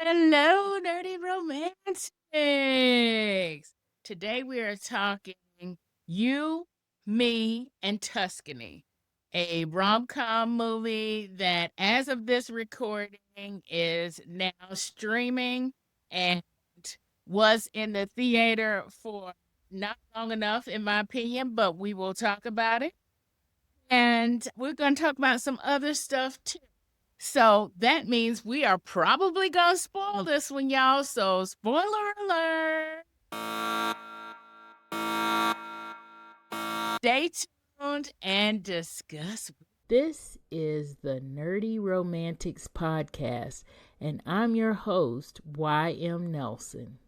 Hello, Nerdy Romantics. Today we are talking You, Me, and Tuscany, a rom-com movie that, as of this recording, is now streaming and was in the theater for not long enough, in my opinion, but we will talk about it. And we're going to talk about some other stuff too. So that means we are probably going to spoil this one, y'all. So, spoiler alert. Stay tuned and discuss. This is the Nerdy Romantics Podcast, and I'm your host, Y.M. Nelson.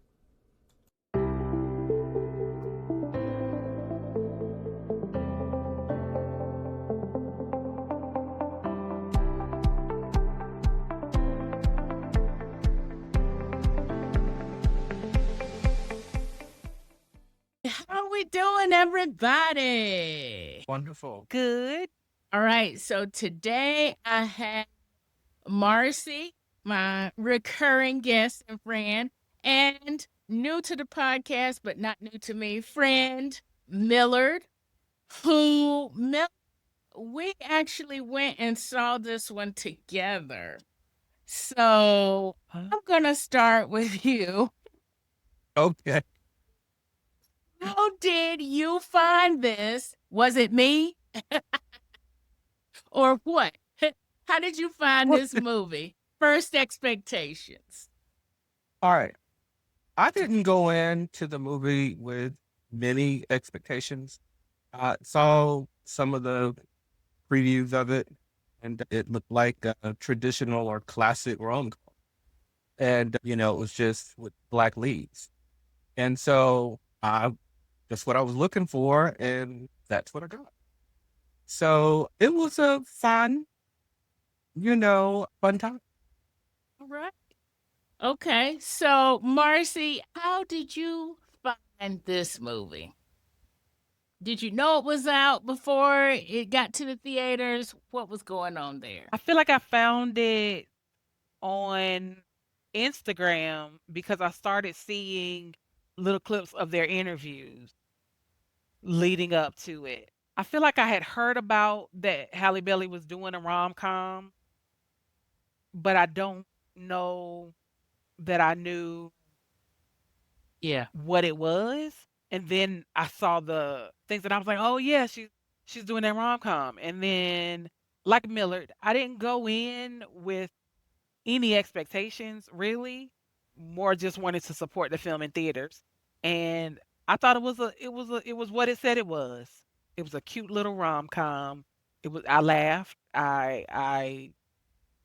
How we doing, everybody? Wonderful. Good. All right, so today I have Marcie, my recurring guest and friend, and new to the podcast, but not new to me, friend Millard, we actually went and saw this one together. So I'm going to start with you. Okay. How did you find this? Was it me? Or what? How did you find this movie? First expectations. All right. I didn't go into the movie with many expectations. I saw some of the previews of it, and it looked like a traditional or classic rom-com. And, it was just with black leads. And so that's what I was looking for, and that's what I got. So it was a fun time. All right. Okay. So, Marcie, how did you find this movie? Did you know it was out before it got to the theaters? What was going on there? I feel like I found it on Instagram because I started seeing little clips of their interviews leading up to it. I feel like I had heard about that Halle Bailey was doing a rom-com, but I don't know that I knew Yeah. what it was. And then I saw the things and I was like, oh yeah, she's doing that rom-com. And then like Millard, I didn't go in with any expectations really, more just wanted to support the film in theaters. And I thought it was what it said it was. It was a cute little rom-com. I laughed. I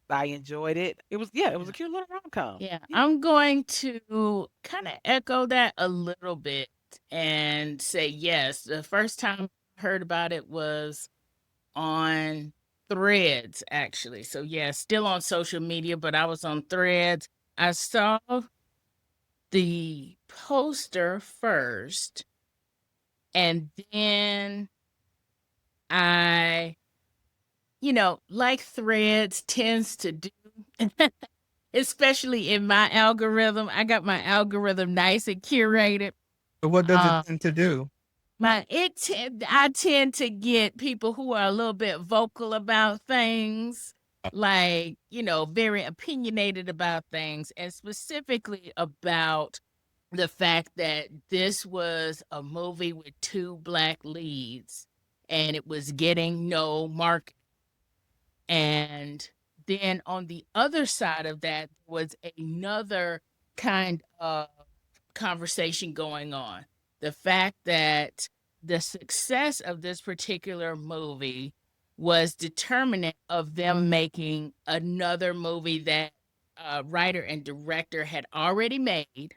enjoyed it. It was a cute little rom-com. Yeah. I'm going to kind of echo that a little bit and say yes. The first time I heard about it was on Threads, actually. So yeah, still on social media, but I was on Threads. I saw the poster first, and then I, like Threads tends to do, especially in my algorithm. I got my algorithm nice and curated. But what does it tend to do? I tend to get people who are a little bit vocal about things, like, very opinionated about things, and specifically about the fact that this was a movie with two black leads and it was getting no market. And then on the other side of that was another kind of conversation going on. The fact that the success of this particular movie was determinant of them making another movie that a writer and director had already made.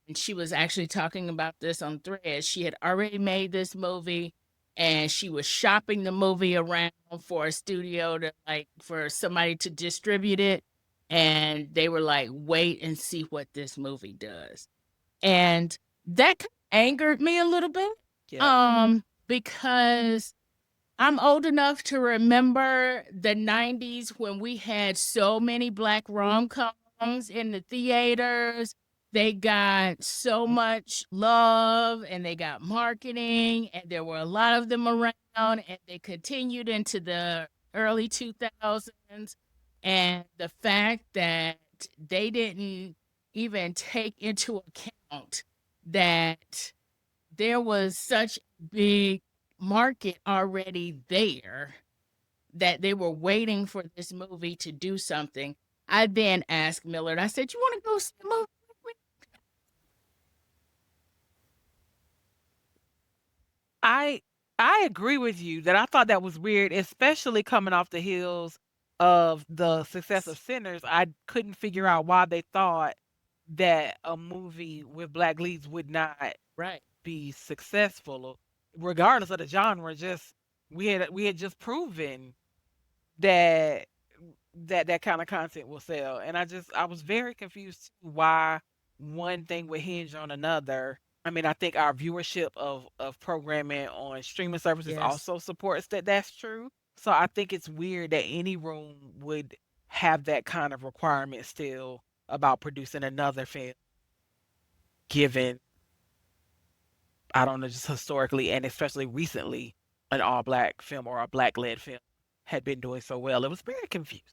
And she was actually talking about this on Threads. She had already made this movie and she was shopping the movie around for a studio for somebody to distribute it. And they were like, wait and see what this movie does. And that kind of angered me a little bit. Yeah. Because I'm old enough to remember the 90s when we had so many black rom-coms songs in the theaters. They got so much love and they got marketing, and there were a lot of them around, and they continued into the early 2000s. And the fact that they didn't even take into account that there was such a big market already there, that they were waiting for this movie to do something. I then asked Millard, I said, "You want to go see a movie with me?" I agree with you that I thought that was weird, especially coming off the heels of the success of Sinners. I couldn't figure out why they thought that a movie with black leads would not Right. be successful, regardless of the genre. Just we had just proven that that kind of content will sell, and I was very confused too why one thing would hinge on another. I mean, I think our viewership of programming on streaming services Yes. also supports that that's true. So I think it's weird that any room would have that kind of requirement still about producing another film, given, I don't know, just historically and especially recently, an all black film or a black led film had been doing so well. It was very confusing.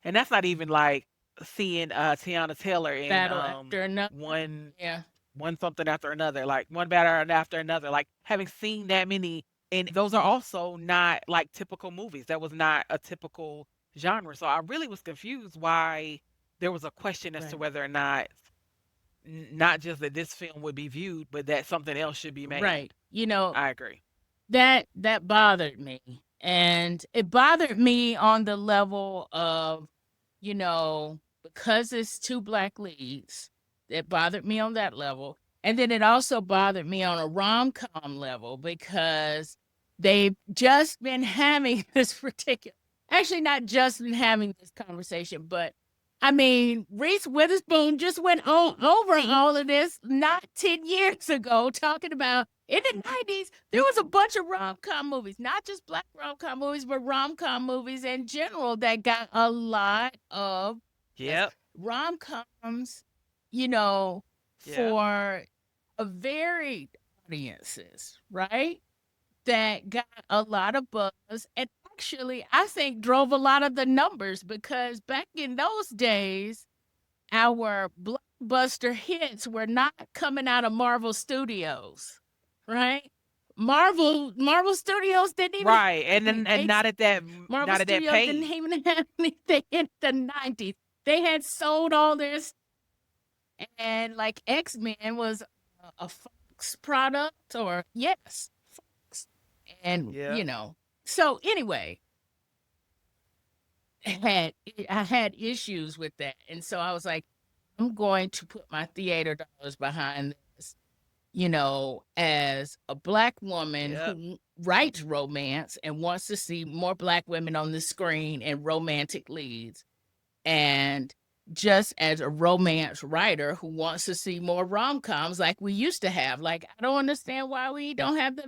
And that's not even like seeing Tiana Taylor in Battle after another. one Yeah. one something after another, like one battle after another, like having seen that many, and those are also not like typical movies. That was not a typical genre. So I really was confused why there was a question as to Right. whether or not not just that this film would be viewed, but that something else should be made. Right. You know, I agree. that bothered me. And it bothered me on the level of, because it's two black leads, it bothered me on that level. And then it also bothered me on a rom-com level because they've just been having this particular, actually not just been having this conversation, but I mean, Reese Witherspoon just went on over all of this not 10 years ago, talking about in the 90s, there was a bunch of rom-com movies, not just black rom-com movies, but rom-com movies in general that got a lot of Yep. rom-coms, Yeah. for a varied audiences, right? That got a lot of buzz and actually, I think drove a lot of the numbers because back in those days, our blockbuster hits were not coming out of Marvel Studios, right? Marvel Studios didn't even have Right. And then anything. not at that Marvel not at that Studios didn't pace. even have anything in the 90s. They had sold all their and like X-Men was a Fox product or yes, Fox. And Yeah. so anyway, I had issues with that. And so I was like, I'm going to put my theater dollars behind this, as a black woman Yep. who writes romance and wants to see more black women on the screen and romantic leads. And just as a romance writer who wants to see more rom-coms like we used to have. Like, I don't understand why we don't have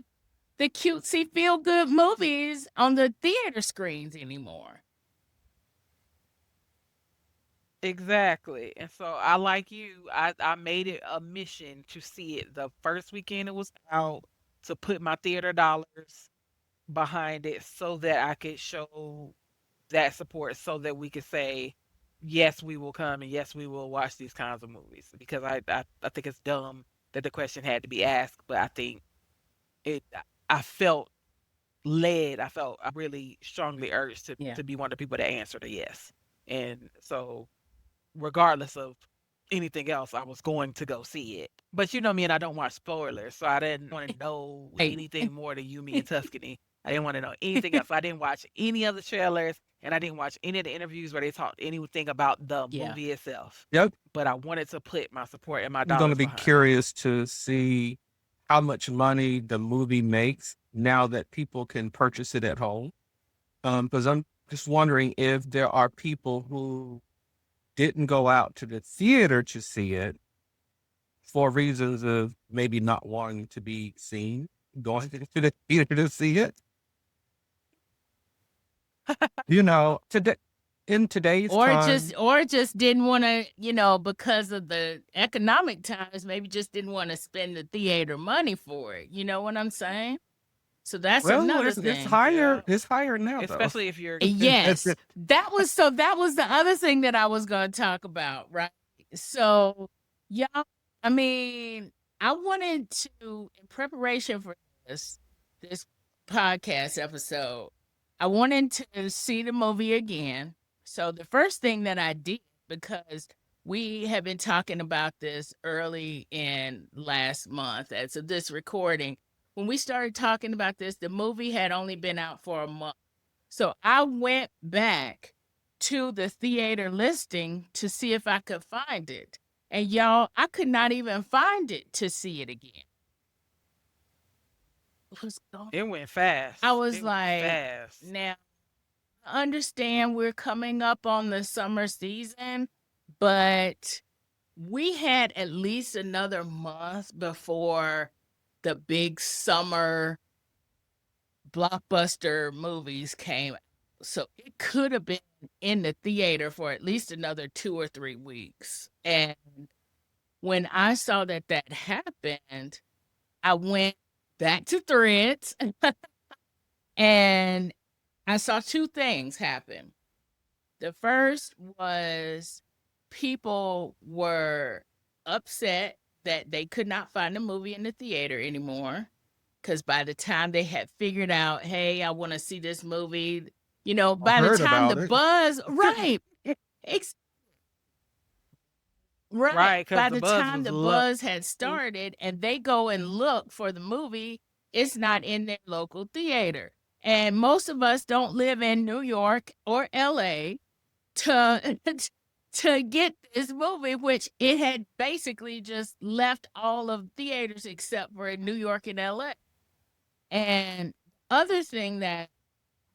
the cutesy feel-good movies on the theater screens anymore. Exactly. And so I like you, I made it a mission to see it the first weekend it was out, to put my theater dollars behind it so that I could show that support so that we could say, yes, we will come and yes, we will watch these kinds of movies. Because I think it's dumb that the question had to be asked, but I think it I felt led, I felt really strongly urged Yeah. to be one of the people that answered a yes. And so regardless of anything else, I was going to go see it. But you know me, and I don't watch spoilers, so I didn't want to know Hey. anything more than you, me, and Tuscany. I didn't want to know anything else. I didn't watch any of the trailers, and I didn't watch any of the interviews where they talked anything about the Yeah. movie itself. Yep. But I wanted to put my support and my I'm going to dollars be behind it. curious to see how much money the movie makes now that people can purchase it at home. Because I'm just wondering if there are people who didn't go out to the theater to see it for reasons of maybe not wanting to be seen, going to the theater to see it. Today in today's Or time, just didn't want to, because of the economic times, maybe just didn't want to spend the theater money for it. You know what I'm saying? So that's well, another it's thing. Yeah. higher. It's higher now, though. Especially if you're Yes, that was the other thing that I was going to talk about, right? So, y'all, I mean, I wanted to, in preparation for this podcast episode, I wanted to see the movie again. So the first thing that I did, because we have been talking about this early in last month as of this recording, when we started talking about this, the movie had only been out for a month. So I went back to the theater listing to see if I could find it. And y'all, I could not even find it to see it again. it went fast. I was It went like, fast. now, I understand we're coming up on the summer season, but we had at least another month before the big summer blockbuster movies came out. So it could have been in the theater for at least another 2 or 3 weeks. And when I saw that happened, I went back to Threads and I saw 2 things happen. The first was people were upset that they could not find the movie in the theater anymore. Because by the time they had figured out, hey, I want to see this movie, I by the heard time the about it. buzz, right, ex- right, Right, because by the the buzz time was the low. buzz had started and they go and look for the movie, it's not in their local theater. And most of us don't live in New York or LA to to get this movie, which it had basically just left all of theaters except for in New York and LA. And other thing that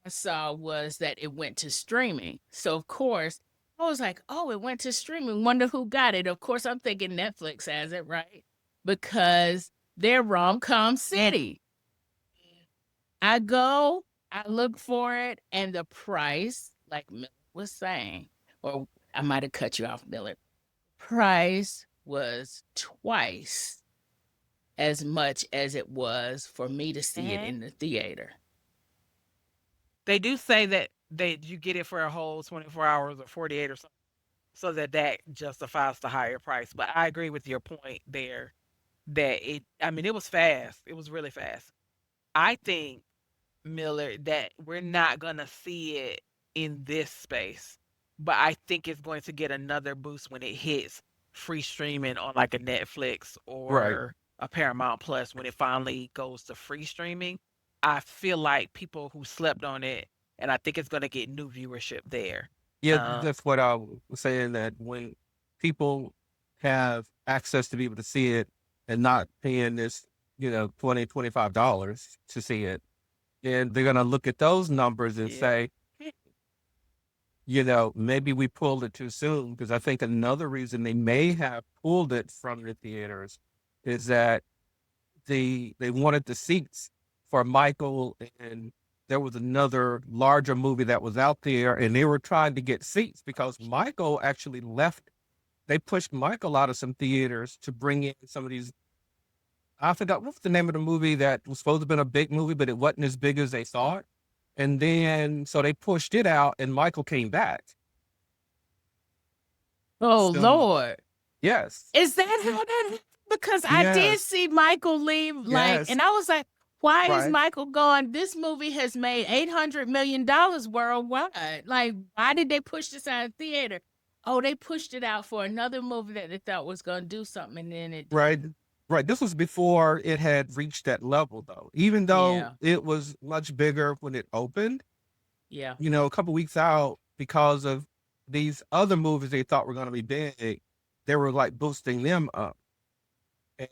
I saw was that it went to streaming. So of course, I was like, "Oh, it went to streaming. Wonder who got it." Of course, I'm thinking Netflix has it, right? Because they're rom-com city. I go, I look for it, and the price, like Miller was saying, or I might have cut you off, Miller. Price was twice as much as it was for me to see it Mhm. in the theater. They do say that you get it for a whole 24 hours or 48 or something, so that justifies the higher price. But I agree with your point there that I mean, it was fast. It was really fast. I think, Miller, that we're not going to see it in this space, but I think it's going to get another boost when it hits free streaming on like a Netflix Right. or a Paramount Plus when it finally goes to free streaming. I feel like people who slept on it, and I think it's going to get new viewership there. Yeah, Uh, that's what I was saying, that when people have access to be able to see it and not paying this, $20, $25 to see it, then they're gonna look at those numbers and yeah. say, maybe we pulled it too soon. Because I think another reason they may have pulled it from the theaters is that they wanted the seats for Michael, and there was another larger movie that was out there, and they were trying to get seats because Michael actually left. They pushed Michael out of some theaters to bring in some of these. I forgot what's the name of the movie that was supposed to have been a big movie, but it wasn't as big as they thought. And then so they pushed it out, and Michael came back. Oh So Lord. yes, Is that how that happened? Because I did yes, see Michael leave, yes, and I was like, why is right. Michael gone? This movie has made $800 million worldwide. Like, why did they push this out of theater? Oh, they pushed it out for another movie that they thought was going to do something, and then it Right. didn't. Right. This was before it had reached that level, though. Even though Yeah, it was much bigger when it opened, yeah. a couple weeks out, because of these other movies they thought were going to be big, they were like boosting them up.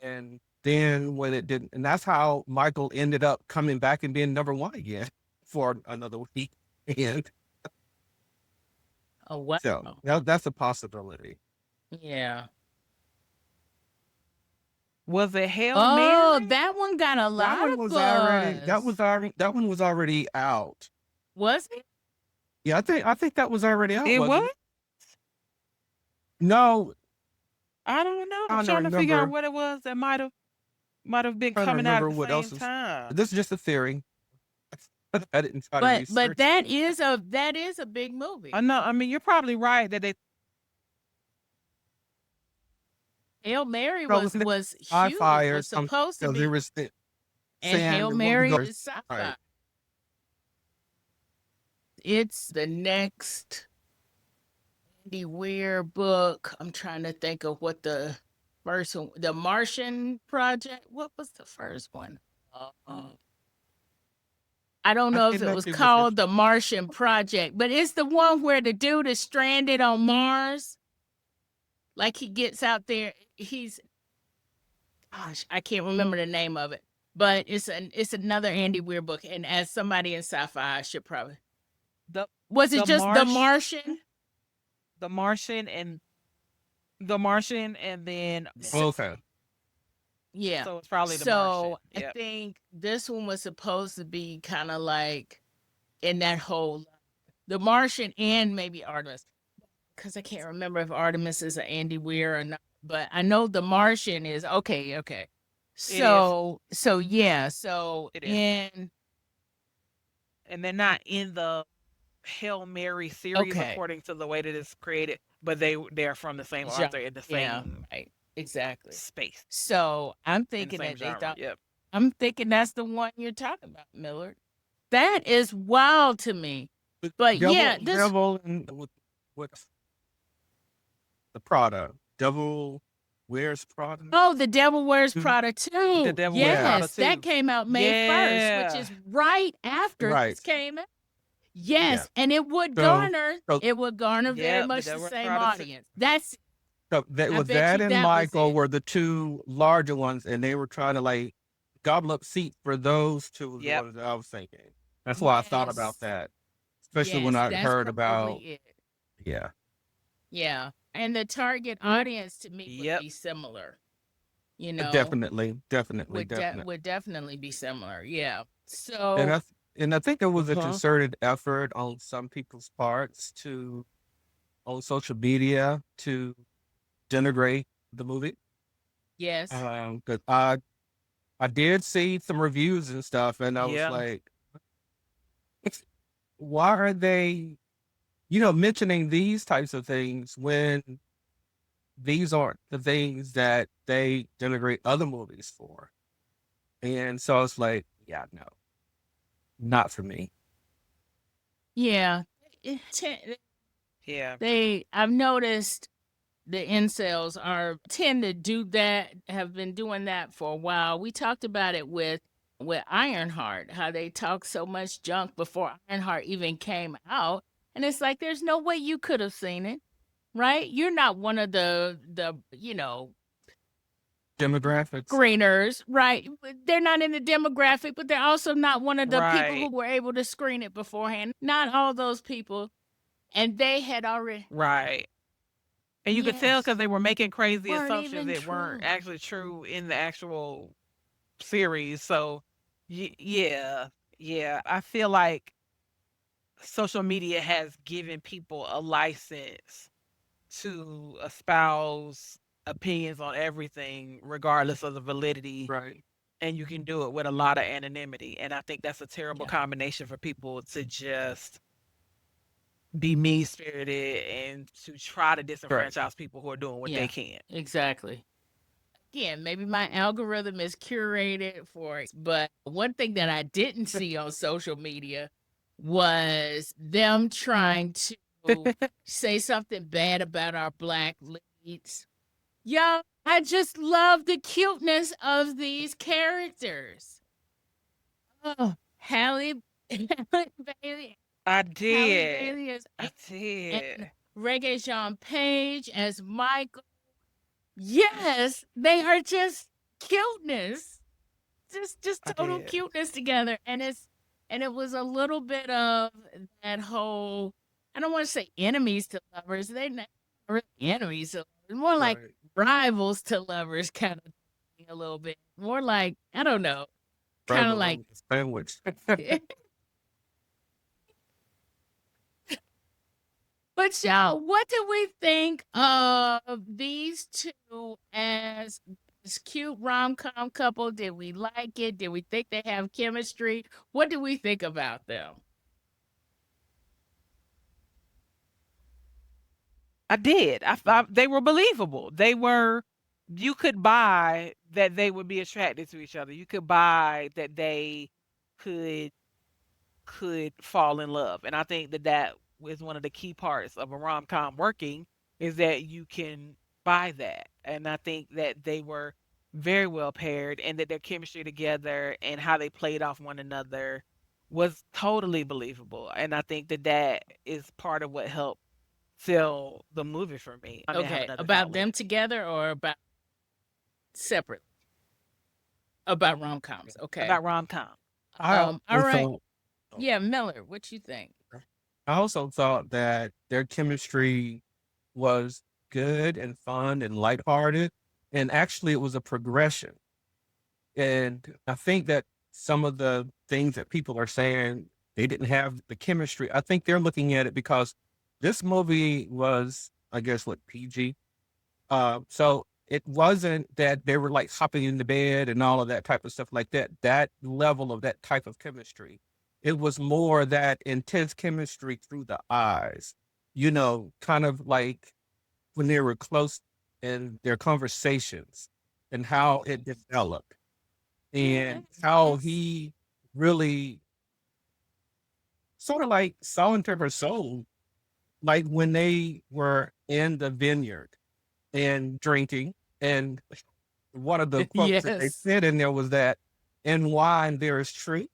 And then when it didn't, and that's how Michael ended up coming back and being number one again for another week. And Oh, wow. so that's a possibility. Yeah. Was it Hail Oh, Mary? that one got a That lot one of was already, buzz. that one was already out. Was it? Yeah, I think that was already out, It wasn't was? it? No, I don't know. I'm trying to trying to figure out remember. what it was that might have been Trying to coming out at remember the what same else is. time. This is just a theory. I didn't try to But research. that is a big movie. I know. I mean, you're probably right that they. Hail Mary No, was wasn't it was sci-fi huge. or Was something? supposed to Because they be, were and saying Hail the woman Mary goes is sci-fi. right. It's the next Andy Weir book. I'm trying to think of what the first one, the Martian Project. What was the first one? Uh, I don't I know if didn't it know was she was a called the Martian Project, but it's the one where the dude is stranded on Mars. Like he gets out there, gosh, I can't remember the name of it, but it's another Andy Weir book. And as somebody in sci-fi, I should probably the was it the just The Marsh, Martian? the Martian, and the Martian, and then okay. Yeah. so it's probably the Martian. So I Yep. think this one was supposed to be kind of like in that whole The Martian and maybe Artemis, because I can't remember if Artemis is an Andy Weir or not. But I know The Martian is okay. Okay. It is. So yeah. So It is. in And they're not in the Hail Mary series okay. according to the way that it's created, but they're from the same Genre. author in the Yeah. same Right. Exactly. space, So I'm in the thinking same that they genre. thought Yep. I'm thinking that's the one you're talking about, Millard. That is wild to me. But yeah, this Devil and with the Prada. Devil wears Prada. Oh, The Devil Wears Mhm. Prada The too. Devil Wears Yeah. Prada Yes, that too. came out May 1st, which Yeah. is right after Right. this came out. Yeah. Yes, and it would So, garner so, very Yep. The much the Devil Wears same Prada too. audience. That's so that I was bet that you and that was Michael it. were the two larger ones, and they were trying to like gobble up seats for those two was the Yep. ones that I was thinking. That's why I thought about Yes. that, especially when Yes, I that's heard about probably it. yeah. Yeah. And the target audience to me would Yep. be similar. You know, Definitely, definitely, would definitely be similar. Yeah. and So, I think it was a uh-huh. concerted effort on some people's parts to on social media to denigrate the movie. Yes. Because I did see some reviews and stuff, and I was Yeah. like, why are they, mentioning these types of things when these aren't the things that they denigrate other movies for? And so it's like, yeah, no, not for me. Yeah. Yeah. I've noticed the incels tend to do that, have been doing that for a while. We talked about it with Ironheart, how they talk so much junk before Ironheart even came out. And it's like there's no way you could have seen it, right? You're not one of the Demographics, screeners, right? They're not in the demographic, but they're also not one of the people who Right. were able to screen it beforehand. Not all those people. And they had already Right. And you could tell yes, because they were making crazy weren't assumptions even that weren't true. actually true in the actual series. So, yeah, yeah. I feel like social media has given people a license to espouse opinions on everything, regardless of the validity. right? And you can do it with a lot of anonymity. And I think that's a terrible Yeah. combination for people to just be mean spirited and to try to Right. disenfranchise people who are doing what they Yeah, can. exactly. Again, maybe my algorithm is curated for it, but one thing that I didn't see on social media was them trying to say something bad about our black leads. Y'all, I just love the cuteness of these characters. Oh, Bailey, I Halle did. Bailey as I and did. Rege-jean Page as Michael. Yes, they are just cuteness. Just I total did. cuteness together. And it was a little bit of that whole I don't want to say enemies to lovers. They're not really enemies to lovers. More like Right. rivals to lovers kind of thing a little bit. More like, I don't know. Kind of like Sandwich. But y'all, what do we think of these two as this cute rom-com couple? Did we like it? Did we think they have chemistry? What do we think about them? I did. They were believable. You could buy that they would be attracted to each other. You could buy that they could fall in love. And I think that is one of the key parts of a rom-com working, is that you can buy that. And I think that they were very well paired, and that their chemistry together and how they played off one another was totally believable. And I think that is part of what helped sell the movie for me. I may have Okay, another about thought them later. together or about separate? About rom-coms. Okay. About rom-com. I All right. also, Yeah, Miller, what you think? I also thought that their chemistry was good and fun and lighthearted, and actually, it was a progression. And I think that some of the things that people are saying they didn't have the chemistry. I think they're looking at it because this movie was, I guess, what, PG. So it wasn't that they were like hopping in the bed and all of that type of stuff like that. That level of that type of chemistry. It was more that intense chemistry through the eyes. Kind of like when they were close in their conversations and how it developed and how he really sort of like saw into her soul, like when they were in the vineyard and drinking. And one of the quotes that they Yes. said in there was that in wine there is truth.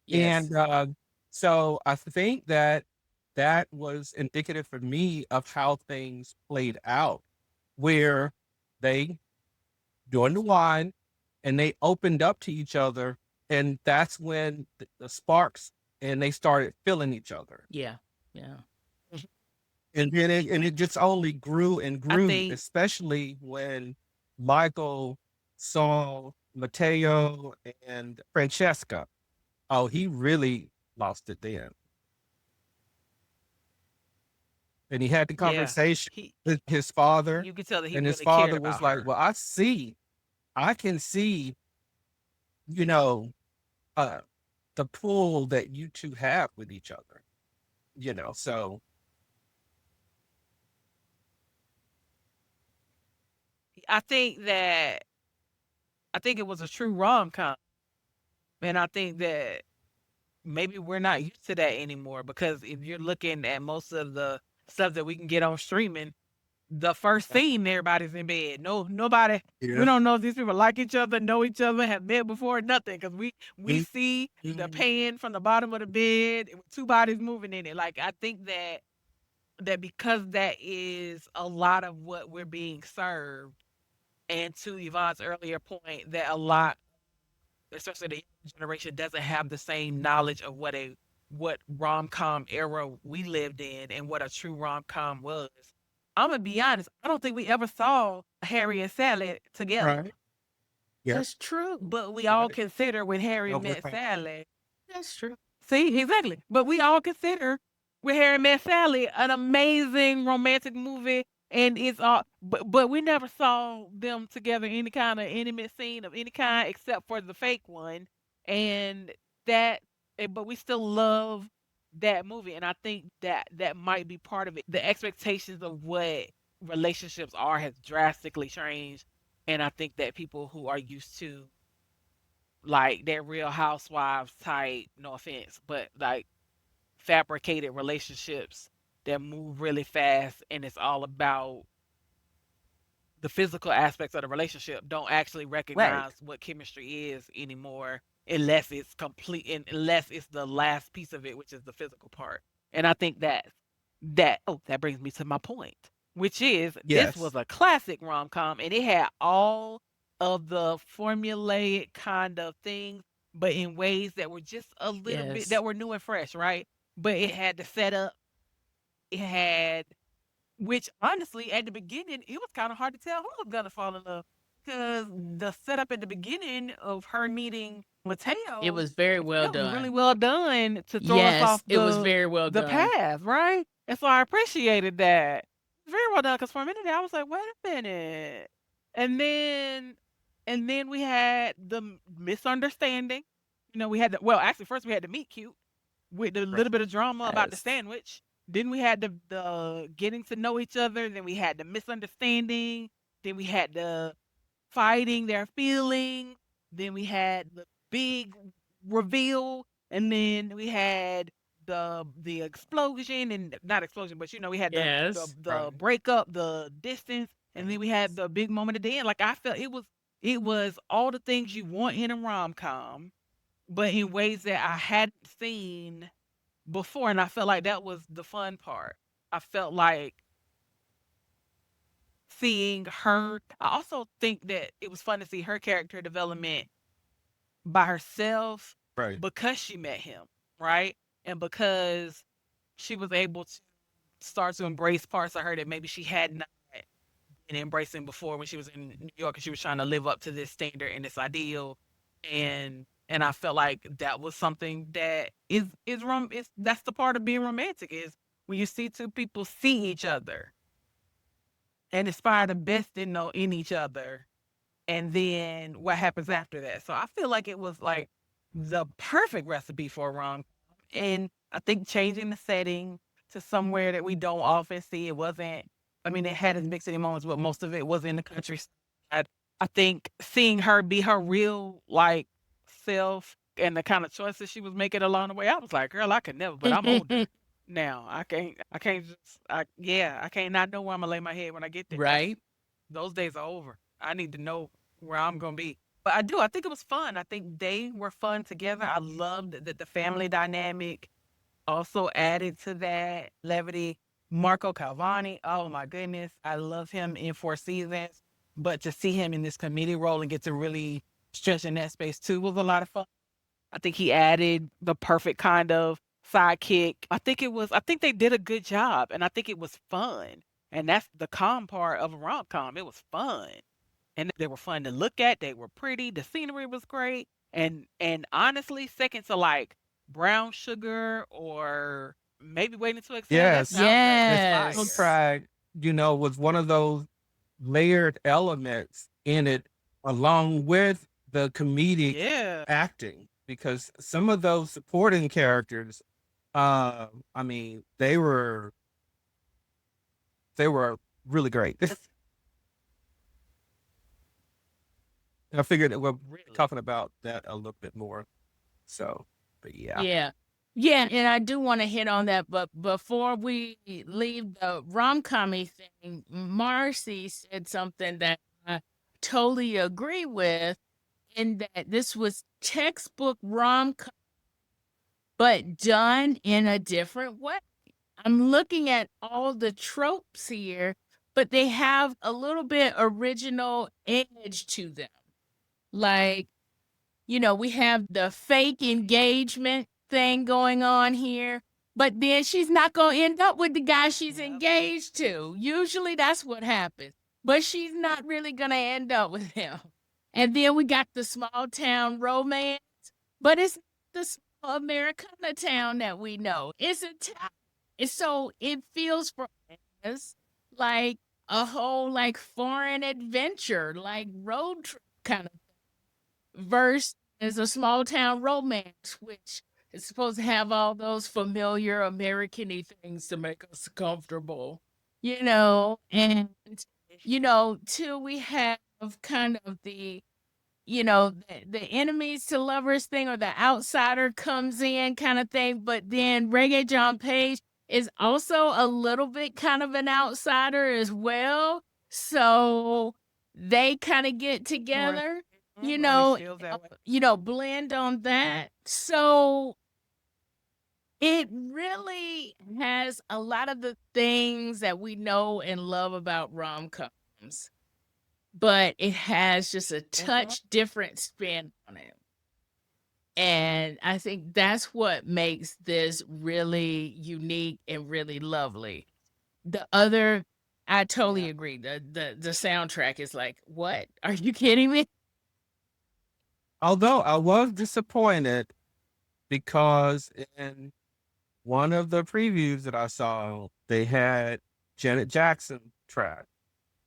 Yes. And so I think that that was indicative for me of how things played out, where they during the wine and they opened up to each other, and that's when the sparks and they started feeling each other. Yeah. Yeah. And then it just only grew and I grew, think especially when Michael saw Matteo and Francesca. Oh, he really lost it then. And he had the yeah, conversation he with his father, you could tell that he and his really cared father was about like, her. "Well, I can see, you know, uh, the pull that you two have with each other, so I think that I think it was a true rom-com, and I think that maybe we're not used to that anymore, because if you're looking at most of the stuff that we can get on streaming, the first scene, everybody's in bed. Nobody. We yeah. don't know if these people like each other, know each other, have met before, nothing. Because we Mhm, see the mhm. pan from the bottom of the bed with two bodies moving in it. Like, I think that because that is a lot of what we're being served, and to Yvonne's earlier point, that a lot, especially the younger generation, doesn't have the same knowledge of what rom-com era we lived in and what a true rom-com was. I'm gonna be honest, I don't think we ever saw Harry and Sally together. Right. Yeah. That's true. But we all Got it. consider when Harry No more met time. Sally. That's true. See, exactly. But we all consider when Harry met Sally an amazing romantic movie, and it's all. But we never saw them together in any kind of intimate scene of any kind, except for the fake one, and that. But we still love that movie, and I think that might be part of it. The expectations of what relationships are has drastically changed, and I think that people who are used to like that Real Housewives type, no offense, but like fabricated relationships that move really fast, and it's all about the physical aspects of the relationship, don't actually Right. recognize what chemistry is anymore, unless it's complete and unless it's the last piece of it, which is the physical part. And I think that brings me to my point, which is this Yes. was a classic rom-com, and it had all of the formulaic kind of things, but in ways that were just a little bit, Yes. that were new and fresh, right? But it had the setup, it had, which honestly, at the beginning, it was kind of hard to tell who was gonna fall in love, because the setup at the beginning of her meeting It Mateo, was very well it was really done. well done to throw us Yes, off it was very well the done. path, right? And so I appreciated that. Very well done, because for a minute there, I was like, wait a minute. And then we had the misunderstanding. We had actually first we had to meet cute with a Right. little bit of drama about the Yes. sandwich. Then we had the getting to know each other. Then we had the misunderstanding. Then we had the fighting their feelings. Then we had the big reveal, and then we had the explosion, and not explosion, but we had the Yes. the breakup, the distance, and then we had the big moment at the end. Like I felt it was all the things you want in a rom com, but in ways that I hadn't seen before, and I felt like that was the fun part. I felt like seeing her. I also think that it was fun to see her character development by herself Right. because she met him, right? And because she was able to start to embrace parts of her that maybe she had not been embracing before when she was in New York, and she was trying to live up to this standard and this ideal. And I felt like that was something that is that's the part of being romantic, is when you see two people see each other and aspire the best in each other, and then what happens after that. So I feel like it was like the perfect recipe for a rom. And I think changing the setting to somewhere that we don't often see, it wasn't. I mean, it had its big city moments, but most of it was in the countryside. I think seeing her be her real self and the kind of choices she was making along the way, I was like, girl, I could never. But I'm older now. I can't. I can't just. I can't not know where I'm gonna lay my head when I get there. Right. Those days are over. I need to know where I'm gonna be. But I do. I think it was fun. I think they were fun together. I loved that the family dynamic also added to that levity. Marco Calvani, oh my goodness, I love him in Four Seasons. But to see him in this comedic role and get to really stretch in that space too was a lot of fun. I think he added the perfect kind of sidekick. I think they did a good job, and I think it was fun. And that's the calm part of a rom-com. It was fun. And they were fun to look at. They were pretty. The scenery was great. And honestly, second to Brown Sugar or maybe Waiting to Exhale, that Yes. soundtrack was The Yes. fire. soundtrack, was one of those layered elements in it, along with the comedic Yeah. acting, because some of those supporting characters, I mean, they were really great. I figured that we're Really. talking about that a little bit more. So, but yeah. Yeah. Yeah, and I do want to hit on that, but before we leave the rom-com thing, Marcy said something that I totally agree with, in that this was textbook rom-com, but done in a different way. I'm looking at all the tropes here, but they have a little bit original edge to them. Like, we have the fake engagement thing going on here, but then she's not going to end up with the guy she's Yep. engaged to. Usually that's what happens, but she's not really going to end up with him. And then we got the small town romance, but it's the small Americana town that we know. It's a town. So it feels for us like a whole foreign adventure, like road trip kind of verse is a small town romance, which is supposed to have all those familiar American-y things to make us comfortable, and till we have kind of the the enemies to lovers thing, or the outsider comes in kind of thing, but then Reggae-Jean Page is also a little bit kind of an outsider as well. So they kind of get together, blend on that. So it really has a lot of the things that we know and love about rom-coms, but it has just a touch different spin on it. And I think that's what makes this really unique and really lovely. I totally Yeah. agree. The soundtrack is like, what? Are you kidding me? Although I was disappointed because in one of the previews that I saw, they had Janet Jackson track,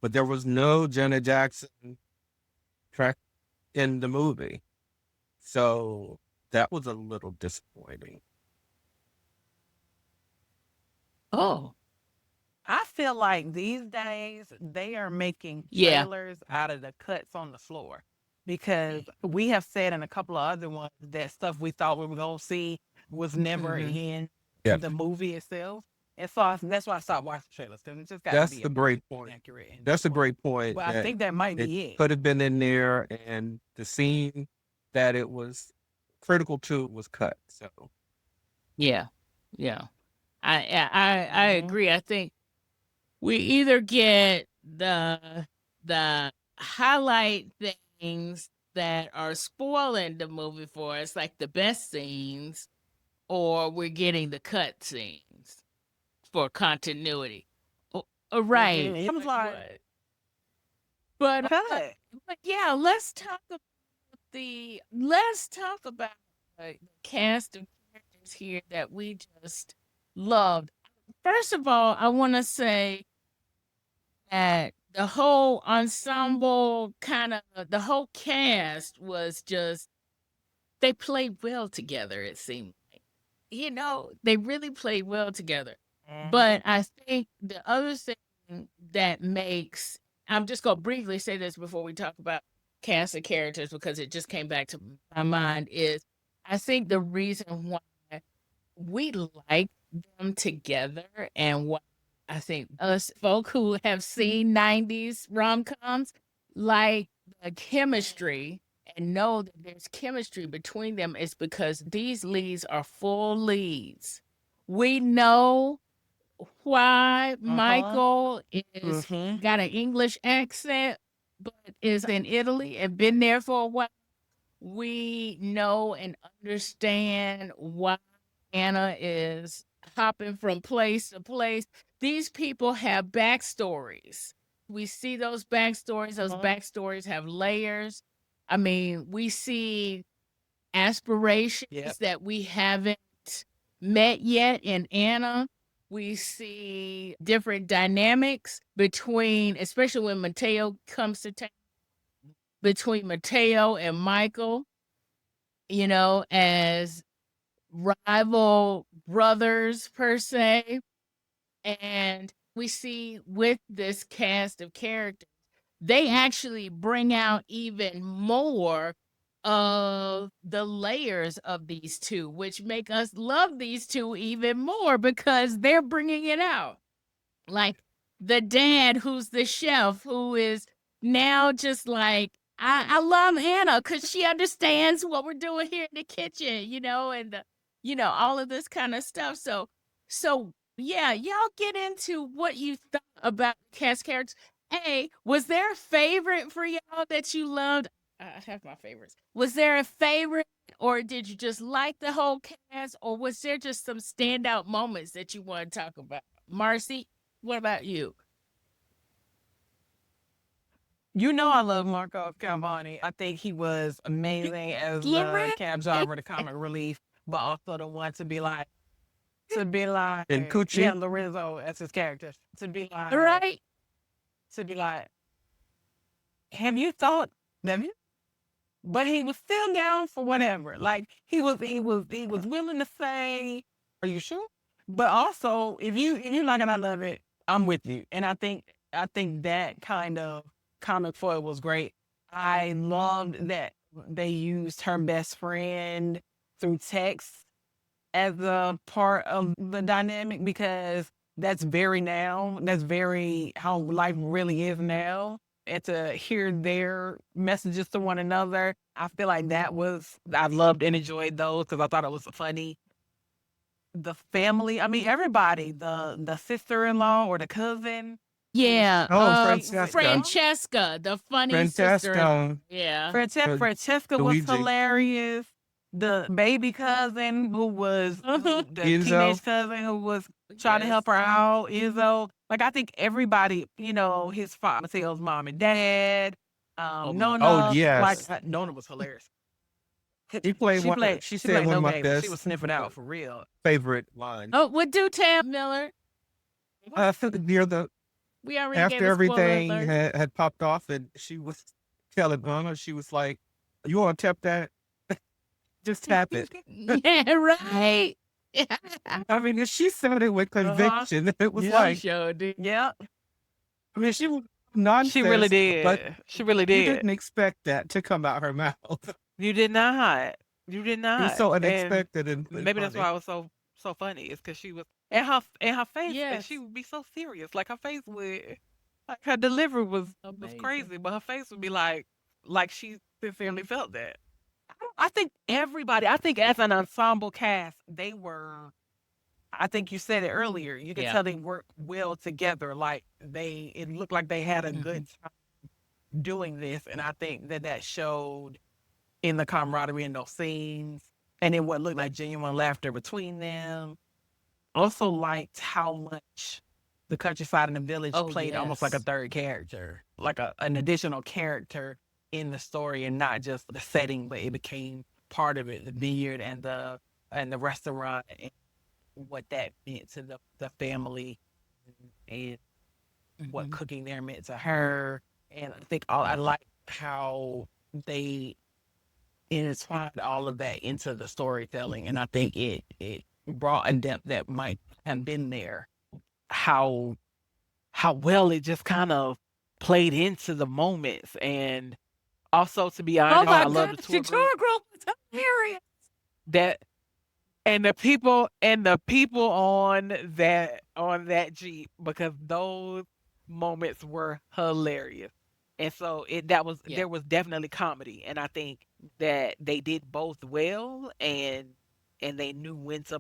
but there was no Janet Jackson track in the movie. So that was a little disappointing. Oh, I feel like these days they are making yeah. trailers out of the cuts on the floor because we have said in a couple of other ones that stuff we thought we were going to see was never in Yeah, the movie itself. And so that's why I stopped watching trailers because it just got to that's be the great point. accurate. And That's a great point but I that think that might it be it. could have been in there, and the scene that it was critical to was cut. So Yeah. Yeah. I Mhm. agree. I think we either get the highlight things that are spoiling the movie for us, like the best scenes, or we're getting the cut scenes for continuity. Right. It was like, But cut. but yeah, let's talk about the cast of characters here that we just loved. First of all, I want to say that the whole ensemble the whole cast was just they played well together, it seemed like. They really played well together. But I think the other thing that makes I'm just gonna briefly say this before we talk about cast of characters because it just came back to my mind is I think the reason why we like them together and what I think us folk who have seen 90s rom-coms like the chemistry and know that there's chemistry between them is because these leads are full leads. We know why Michael is Mhm. got an English accent but is in Italy and been there for a while. We know and understand why Anna is hopping from place to place. These people have backstories. We see those backstories. Those backstories have layers. I mean, we see aspirations Yep. that we haven't met yet in Anna. We see different dynamics between, especially when Mateo comes to town, between Mateo and Michael, as rival brothers per se. And we see with this cast of characters, they actually bring out even more of the layers of these two, which make us love these two even more because they're bringing it out. Like the dad who's the chef who is now just like I love Anna because she understands what we're doing here in the kitchen, and all of this kind of stuff. So yeah, y'all get into what you thought about cast characters. Hey, was there a favorite for y'all that you loved? I have my favorites. Was there a favorite, or did you just like the whole cast, or was there just some standout moments that you want to talk about? Marcy, what about you? I love Marco Calvani. I think he was amazing as the Lorraine? cab driver, the comic relief, but also the one to be like, and yeah, Coochie, Lorenzo as his character, to be like, Right? to be like, have you thought, have you? But he was still down for whatever. Like he was willing to say, "Are you sure?" But also, if you like it, I love it. I'm with you, and I think that kind of comic foil was great. I loved that they used her best friend through text as a part of the dynamic because that's very how life really is now. And to hear their messages to one another, I feel like I loved and enjoyed those because I thought it was funny. The family, I mean, everybody, the sister-in-law or the cousin who's Yeah. oh mom, Francesca, Francesca, the funny sister. Francesca, Yeah. Francesca was Luigi, hilarious. The baby cousin who was the Enzo. teenage cousin who was trying to Yes. help her out, Izzo. Like I think everybody, his father, Mateo's mom and dad, Oh my Oh Nona, gosh. like yes, Nona was hilarious. She played She one. played. She She said played one no of my games. She best was sniffing out for real. favorite lines. Oh, what do tell Miller? Near the We already gave after a spoiler everything alert. had popped off, and she was telling Anna, she was like, "You want to tap that? Just tap it." Yeah, right. I mean, if she said it with conviction, it was Yeah. She like, sure did. Yeah, I mean, she was she really nonsense, but did. She really you did. didn't expect that to come out her mouth. You did not. You did It was not. so And unexpected and maybe that's funny. why it was so funny. It's because she was and her face, and she Yes. would be so serious. Like her face would, like her delivery was Amazing. crazy, but her face would be like she sincerely felt that. I think everybody. I think as an ensemble cast, they were. I think you said it earlier. You could Yeah. tell they worked well together. Like it looked like they had a good time doing this, and I think that showed in the camaraderie in those scenes, and in what looked like genuine laughter between them. Also liked how much the countryside and the village Oh, played almost like a yes. third character, like an additional character in the story, and not just the setting, but it became part of it. The vineyard and the restaurant, and what that meant to the family, and what cooking there meant to her. And I think I like how they intertwined all of that into the storytelling, and I think it brought a depth that might have been there. How well it just kind of played into the moments, and also, to be Oh honest, my I love the gosh, tour the tour group. group was hilarious. That and the people on that Jeep, because those moments were hilarious. And so Yeah. there was definitely comedy, and I think that they did both well, and they knew when to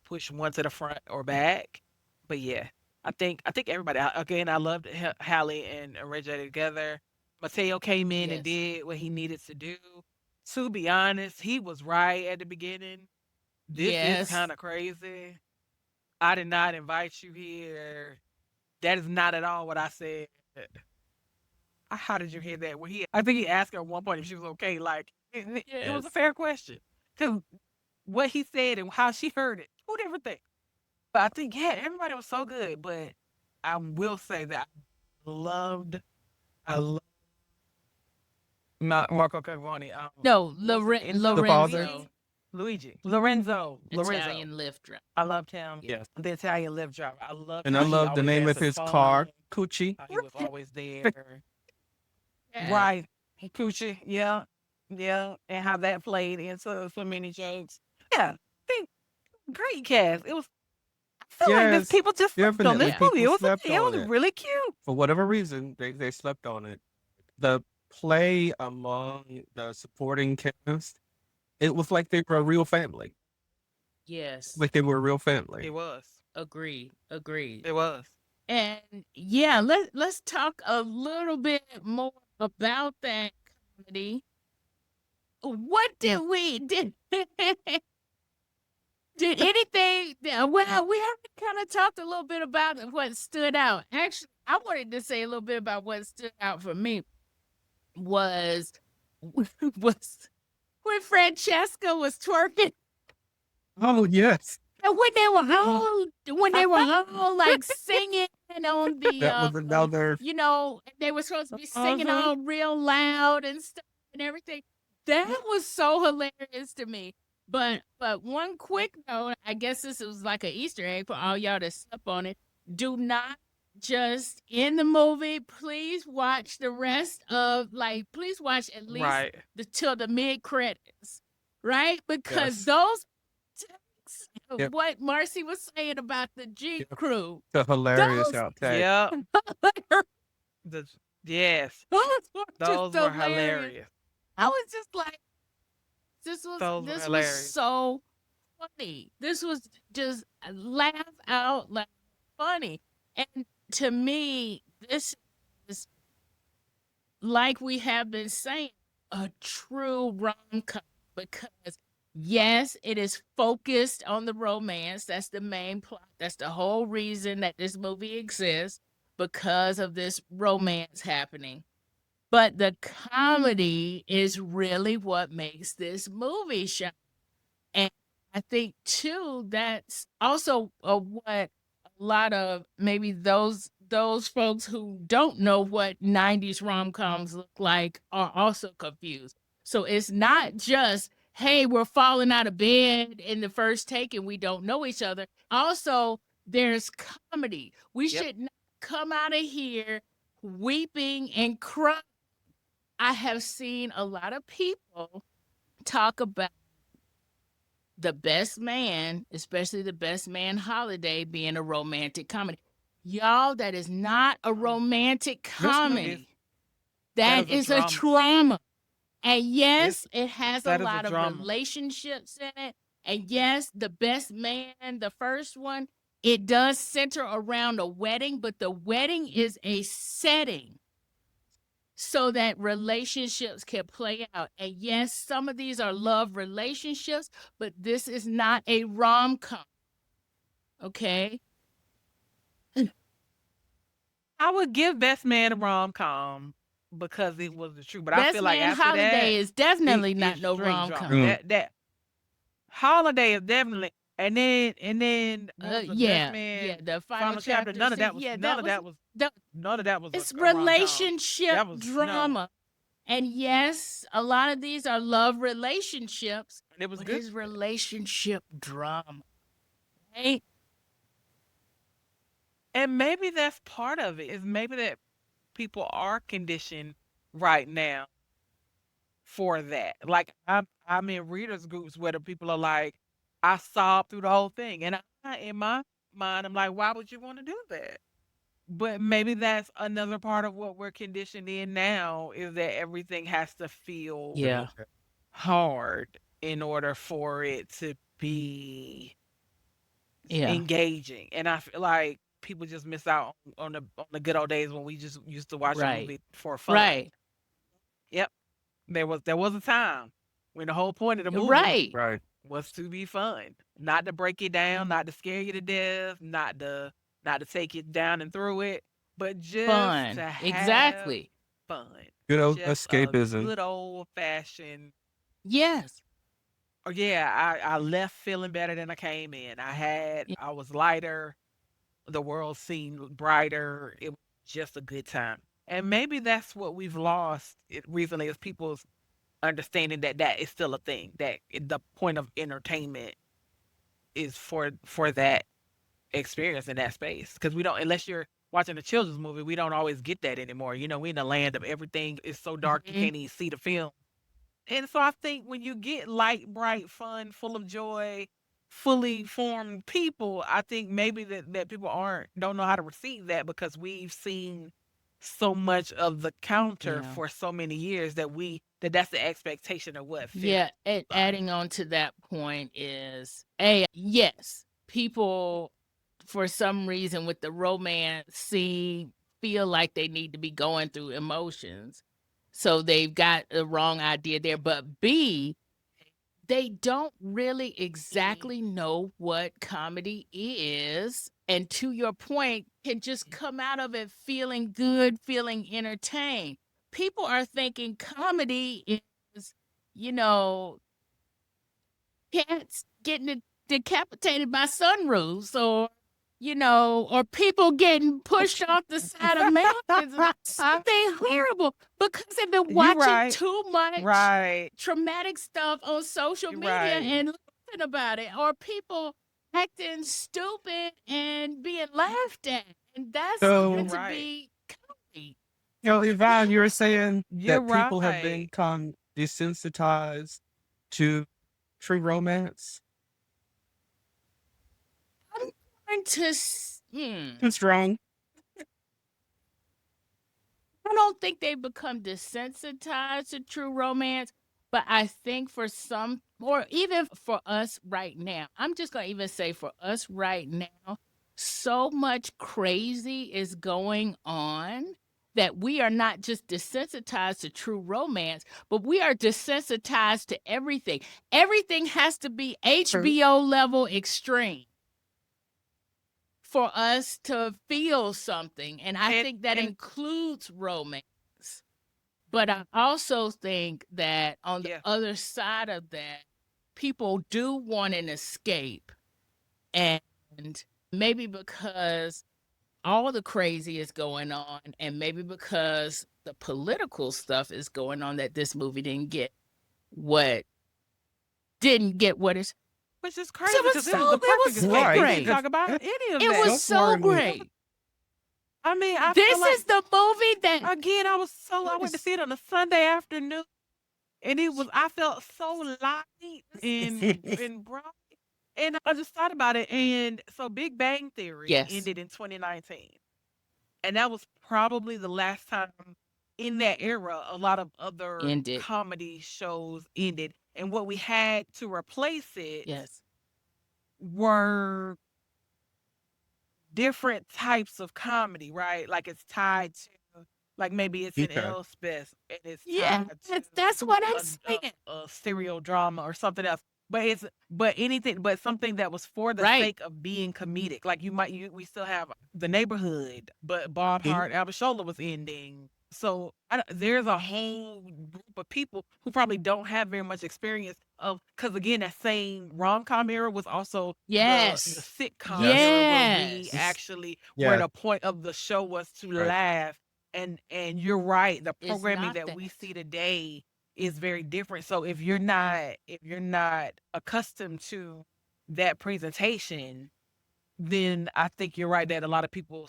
push one to the front or back. But yeah, I think everybody, again, I loved Hallie and Reggie together. Mateo came in and Yes. did what he needed to do. To be honest, he was right at the beginning. This is Yes. kind of crazy. I did not invite you here. That is not at all what I said. How did you hear that? I think he asked her at one point if she was okay. Like, it was a Yes. fair question. Because what he said and how she heard it, two different things. But I think, yeah, everybody was so good. But I will say that I loved Marco Carboni. No, what was it, Enzo? The father. Lorenzo, Lorenzo. Italian lift driver. I loved him. Yeah. Yes. The Italian lift driver. I loved And I how he love the always name of answered his the car, phone, Coochie. how he was always there. Yeah. Right. Coochie. Yeah. Yeah. And how that played into so many jokes. Yeah. think Great cast. It was, I feel like Yes, people just slept on definitely. this movie. People It slept on was it. really cute. For whatever reason, they slept on it. The play among the supporting cast, it was like they were a real family. Yes. Like they were a real family. It was. Agreed. Agreed. It was. And yeah, let's talk a little bit more about that comedy. What did we did did anything? Well, we already kind of talked a little bit about what stood out. Actually, I wanted to say a little bit about what stood out for me was was when Francesca was twerking. Oh yes, And when they were all like singing on the that was another. you know, they were supposed to be singing all real loud and stuff and everything. That was so hilarious to me. But one quick note, I guess this was like an Easter egg for all y'all that slept on it. Do not just in the movie, please watch the rest of please watch at least Right. till the mid credits. Right? Because Yes. those takes of Yep. what Marcy was saying about the G Yep. crew. The hilarious Those- outtake. Yeah. Those Yes. were Those just were hilarious. hilarious. I was just like, Those were this was hilarious. so funny. This was just laugh out loud funny. And to me, this is, like we have been saying, a true rom-com because yes, it is focused on the romance. That's the main plot. That's the whole reason that this movie exists, because of this romance happening. But the comedy is really what makes this movie shine. And I think too that's also what a lot of maybe those folks who don't know what 90s rom-coms look like are also confused. So it's not just, hey, we're falling out of bed in the first take and we don't know each other. Also, there's comedy. We Yep. should not come out of here weeping and crying. I have seen a lot of people talk about The Best Man, especially The Best Man Holiday, being a romantic comedy. Y'all, that is not a romantic no. comedy. That That is a is a drama. trauma. And yes, It's it has a that is a lot of drama. relationships in it. And yes, The Best Man, the first one, it does center around a wedding, but the wedding is a setting so that relationships can play out. And yes, some of these are love relationships, but this is not a rom-com. Okay? I would give Best Man a rom-com because it was the truth. But I Best feel like Man after Holiday that, is definitely not it's no straight drama. rom-com. That Holiday is definitely, and then what was the Best Yeah, Man the Final Chapter? None of that was yeah, none of that was that none of that was it's a rom-com. relationship That was no, drama. And yes, a lot of these are love relationships, and it was but good. it's relationship drama. Right? And maybe that's part of it. Is maybe that people are conditioned right now for that. Like I'm in readers groups where the people are like, I sobbed through the whole thing, and in my mind, I'm like, why would you want to do that? But maybe that's another part of what we're conditioned in now is that everything has to feel Yeah. hard in order for it to be Yeah. engaging. And I feel like people just miss out on the good old days when we just used to watch a Right. movie for fun. Right. Yep. There was a time when the whole point of the movie Right. Right. was to be fun, not to break it down, not to scare you to death, not to take it down and through it, but just Fun. to have Exactly. fun. Good old Just a escapism. good old fashioned. Yes. Oh yeah, I left feeling better than I came in. Yeah. I was lighter. The world seemed brighter. It was just a good time. And maybe that's what we've lost recently is people's understanding that that is still a thing. That the point of entertainment is for that experience in that space. Because we don't, unless you're watching a children's movie, we don't always get that anymore. You know, we're in the land of everything is so dark you Mhm. can't even see the film. And so I think when you get light, bright, fun, full of joy, fully formed people, I think maybe that people don't know how to receive that because we've seen so much of the counter Yeah. for so many years that that's the expectation of what film Yeah. looks like. Adding on to that point is yes, people for some reason with the romance scene feel like they need to be going through emotions. So they've got the wrong idea there. But B, they don't really exactly know what comedy is. And to your point, can just come out of it feeling good, feeling entertained. People are thinking comedy is, you know, cats getting decapitated by sunroofs or or people getting pushed off the side of mountains. Something horrible because they've been You're watching right. too much Right. traumatic stuff on social You're media right. and laughing about it, or people acting stupid and being laughed at. And that's So, meant to Right. be comedy. Yvonne, you were saying You're that people have right. become desensitized to true romance. I'm going to. Too strong. I don't think they've become desensitized to true romance, but I think for some, or even for us right now, I'm just going to even say for us right now, so much crazy is going on that we are not just desensitized to true romance, but we are desensitized to everything. Everything has to be HBO level extreme for us to feel something. And I think that And includes romance. But I also think that on the Yeah. other side of that, people do want an escape. And maybe because all the crazy is going on, and maybe because the political stuff is going on, that this movie what it's Which is it crazy was because it was so the it perfect was so escape. Right. We didn't great. talk about any of It that. was That's so Martin. great. I mean, I This feel like is the movie that again, I went to see it on a Sunday afternoon, and I felt so light and bright. And I just thought about it. And so Big Bang Theory yes, ended in 2019. And that was probably the last time in that era a lot of other ended. comedy shows ended. And what we had to replace it Yes. were different types of comedy, right? Like it's tied to, like maybe it's an Okay. elspeth and it's Yeah, tied to that's what I'm a saying. serial drama or something else. But something that was for the Right. sake of being comedic. Like we still have The Neighborhood, but Bob Mhm. Hart Abishola was ending. So there's a whole group of people who probably don't have very much experience of, because again, that same rom-com era was also the Yes. sitcom era where we Yes. actually where Yeah. the point of the show was to Right. laugh. And you're right, the It's programming not that we that. see today is very different. So if you're not accustomed to that presentation, then I think you're right that a lot of people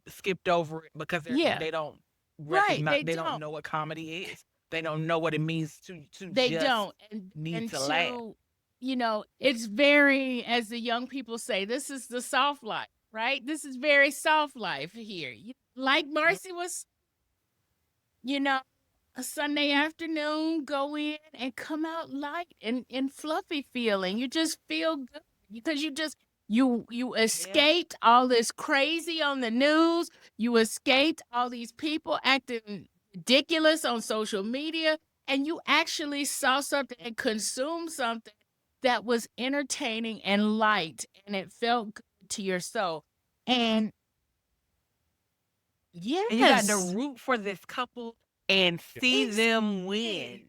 skipped over it because Yeah. they don't Right. recognize, They they don't don't. know what comedy is. They don't know what it means to They just don't. need And to laugh. to, it's very, as the young people say, this is the soft life, right? This is very soft life here. Like Marcy was, a Sunday afternoon, go in and come out light and fluffy feeling. You just feel good because you escaped all this crazy on the news. You escaped all these people acting ridiculous on social media, and you actually saw something and consumed something that was entertaining and light, and it felt good to your soul. And And you got to yes, root for this couple and see them win.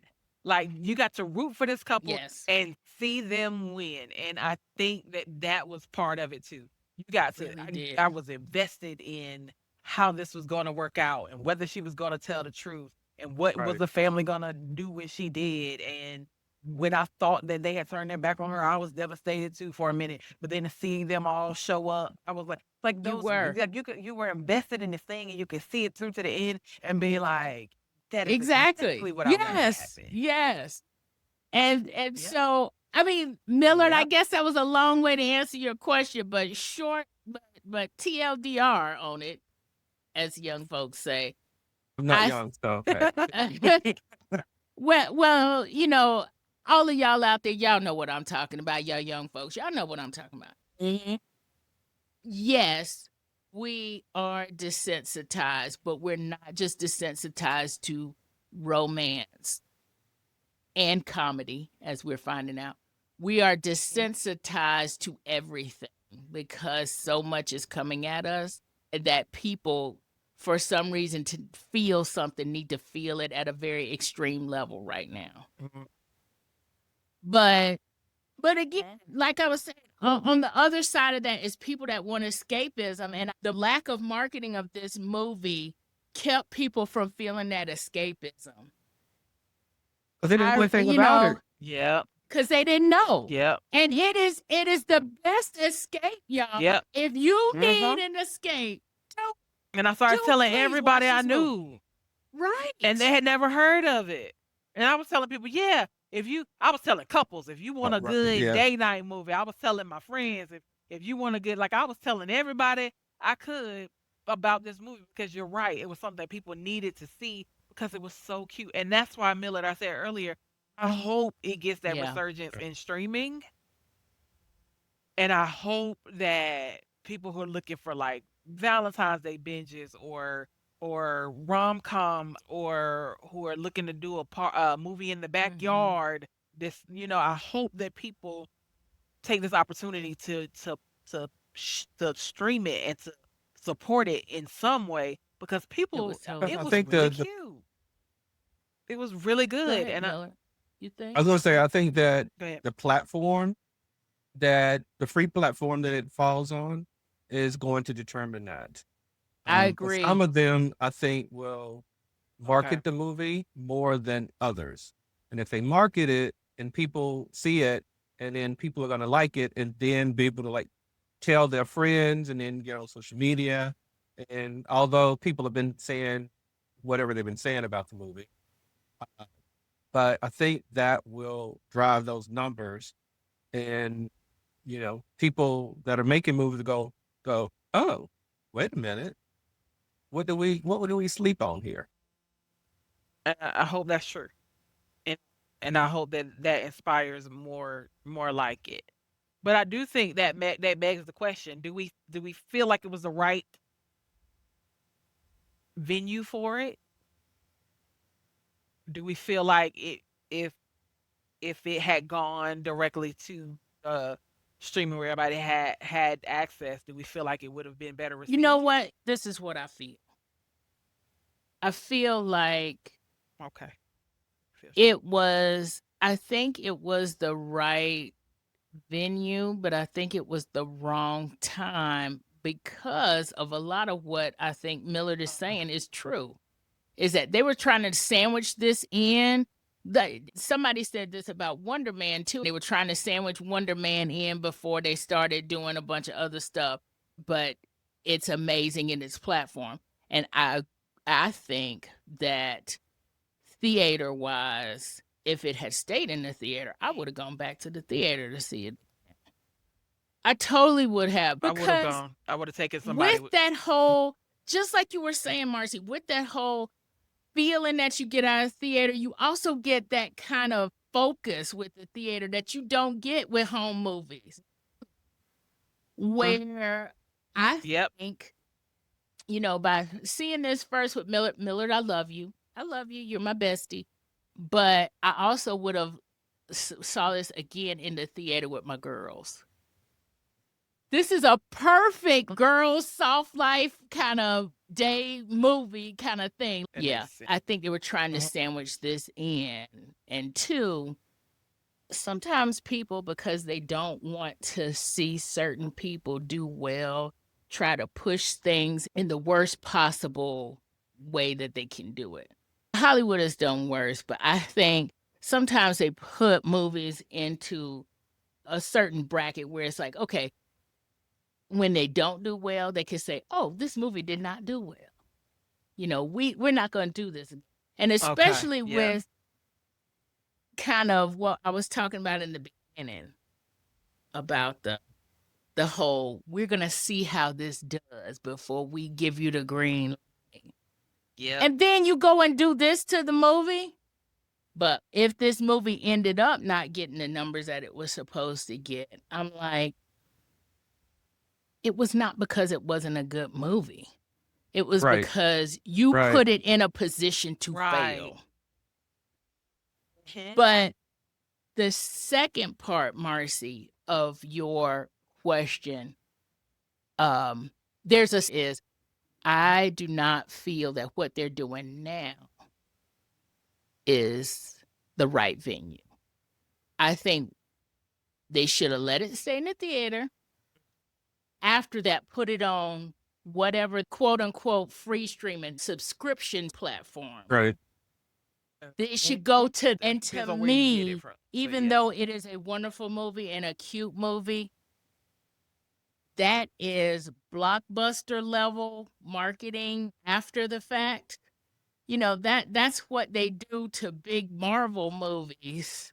Like you got to root for this couple yes, and see them win. And I think that was part of it too. You got to. really did. I was invested in how this was going to work out and whether she was going to tell the truth and what was Right. the family going to do when she did. And when I thought that they had turned their back on her, I was devastated too for a minute. But then to see them all show up, I was like You those, were. like you were invested in this thing and you could see it through to the end and be like, that is Exactly. exactly what I want to Yes. happen. Yes. And Yeah. so, I mean, Millard, I Yep. guess that was a long way to answer your question, but short, but TLDR on it, as young folks say. I'm not I young, so okay. well, all of y'all out there, y'all know what I'm talking about. Y'all young folks, y'all know what I'm talking about. Mhm. Yes, we are desensitized, but we're not just desensitized to romance and comedy, as we're finding out. We are desensitized to everything because so much is coming at us that people, for some reason, to feel something, need to feel it at a very extreme level right now. Mhm. But again, like I was saying, on the other side of that is people that want escapism, and the lack of marketing of this movie kept people from feeling that escapism. But they didn't do anything You about know, it. Yep. because they didn't know. Yep. And it is the best escape, y'all. Yep. If you Mhm. need an escape, And I started Dude, telling please everybody watch I this movie. knew, right? and they had never heard of it. And I was telling people, yeah, I was telling couples, if you want a Right. good Yeah. day night movie, I was telling my friends, if you want a good, like I was telling everybody I could about this movie because you're right, it was something that people needed to see because it was so cute, and that's why Millard, I said earlier, I hope it gets that Yeah. resurgence in streaming, and I hope that people who are looking for like Valentine's Day binges or rom-com or who are looking to do a movie in the backyard, this, I hope that people take this opportunity to stream it and to support it in some way because It was people, totally it I was think really the cute. It was really Go good, ahead, and Miller. You I think? was gonna say, I think that go ahead. the platform that the free platform that it falls on is going to determine that. I But some agree. of them, I think, will Okay. market the movie more than others. And if they market it and people see it, and then people are going to like it, and then be able to like tell their friends, and then get on social media. And although people have been saying whatever they've been saying about the movie, uh, but I think that will drive those numbers. And people that are making movies go, oh, wait a minute, what do we sleep on here? And I hope that's true, and I hope that that inspires more like it. But I do think that that begs the question: do we feel like it was the right venue for it? Do we feel like if if it had gone directly to streaming where everybody had access, do we feel like it would have been better You know received? what? This is what I feel. I feel like Okay. Feels strong. I think it was the right venue, but I think it was the wrong time because of a lot of what I think Millard is saying is true. Is that they were trying to sandwich this in. Somebody said this about Wonder Man too. They were trying to sandwich Wonder Man in before they started doing a bunch of other stuff, but it's amazing in its platform. And I think that theater wise, if it had stayed in the theater, I would have gone back to the theater to see it. I totally would have, I would have because gone. I would have taken somebody with with. that whole, just like you were saying, Marcy, with that whole feeling that you get out of theater, you also get that kind of focus with the theater that you don't get with home movies. Where I Yep. think, by seeing this first with Millard, I love you. I love you. You're my bestie. But I also would have saw this again in the theater with my girls. This is a perfect girls soft life kind of day movie kind of thing. That Yeah, makes sense. I think they were trying to Mhm. sandwich this in. And two, sometimes people, because they don't want to see certain people do well, try to push things in the worst possible way that they can do it. Hollywood has done worse, but I think sometimes they put movies into a certain bracket where it's like, okay, when they don't do well, they can say, "Oh, this movie did not do well. We're not going to do this." And Okay. especially Yeah. with kind of what I was talking about in the beginning about the whole, we're going to see how this does before we give you the green light. Yep. And then you go and do this to the movie. But if this movie ended up not getting the numbers that it was supposed to get, I'm like, it was not because it wasn't a good movie. It was Right, because you right. put it in a position to Right. fail. Mhm. But the second part, Marcy, of your question, there's is I do not feel that what they're doing now is the right venue. I think they should have let it stay in the theater. After that, put it on whatever quote unquote free streaming subscription platform. Right. It should go Mhm. to, and to Depends on where you get it me, from. But even yes. though it is a wonderful movie and a cute movie, that is blockbuster level marketing after the fact. That's what they do to big Marvel movies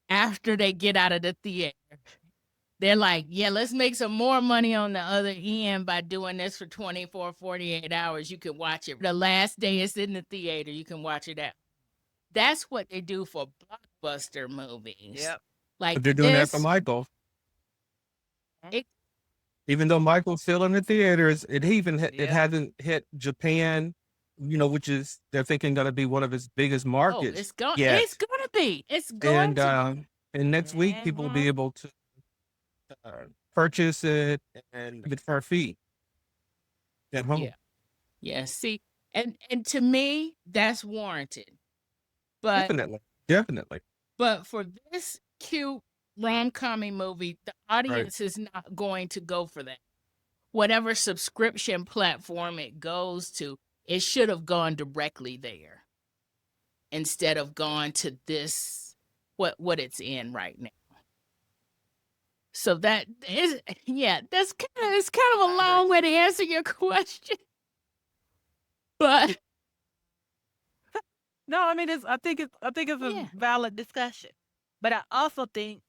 after they get out of the theater. They're like, yeah, let's make some more money on the other end by doing this for 24, 48 hours. You can watch it. The last day it's in the theater, you can watch it out. That's what they do for blockbuster movies. Yep. Like But they're doing that for this, Michael. Mhm. it, Even though Michael's still in the theaters, it Yep. hasn't hit Japan, which is they're thinking going to be one of his biggest markets it's yet. gonna be. It's going And to and next week people will be Mhm. able to purchase it and get it for a fee at home. Yeah. Yeah. See, and to me, that's warranted. But Definitely. but for this cute rom-commy movie, the Right. audience is not going to go for that. Whatever subscription platform it goes to, it should have gone directly there instead of gone to this what it's in right now. So that is yeah, it's kind of a I long agree. way to answer your question. But No, I mean I think it's yeah. a valid discussion. But I also think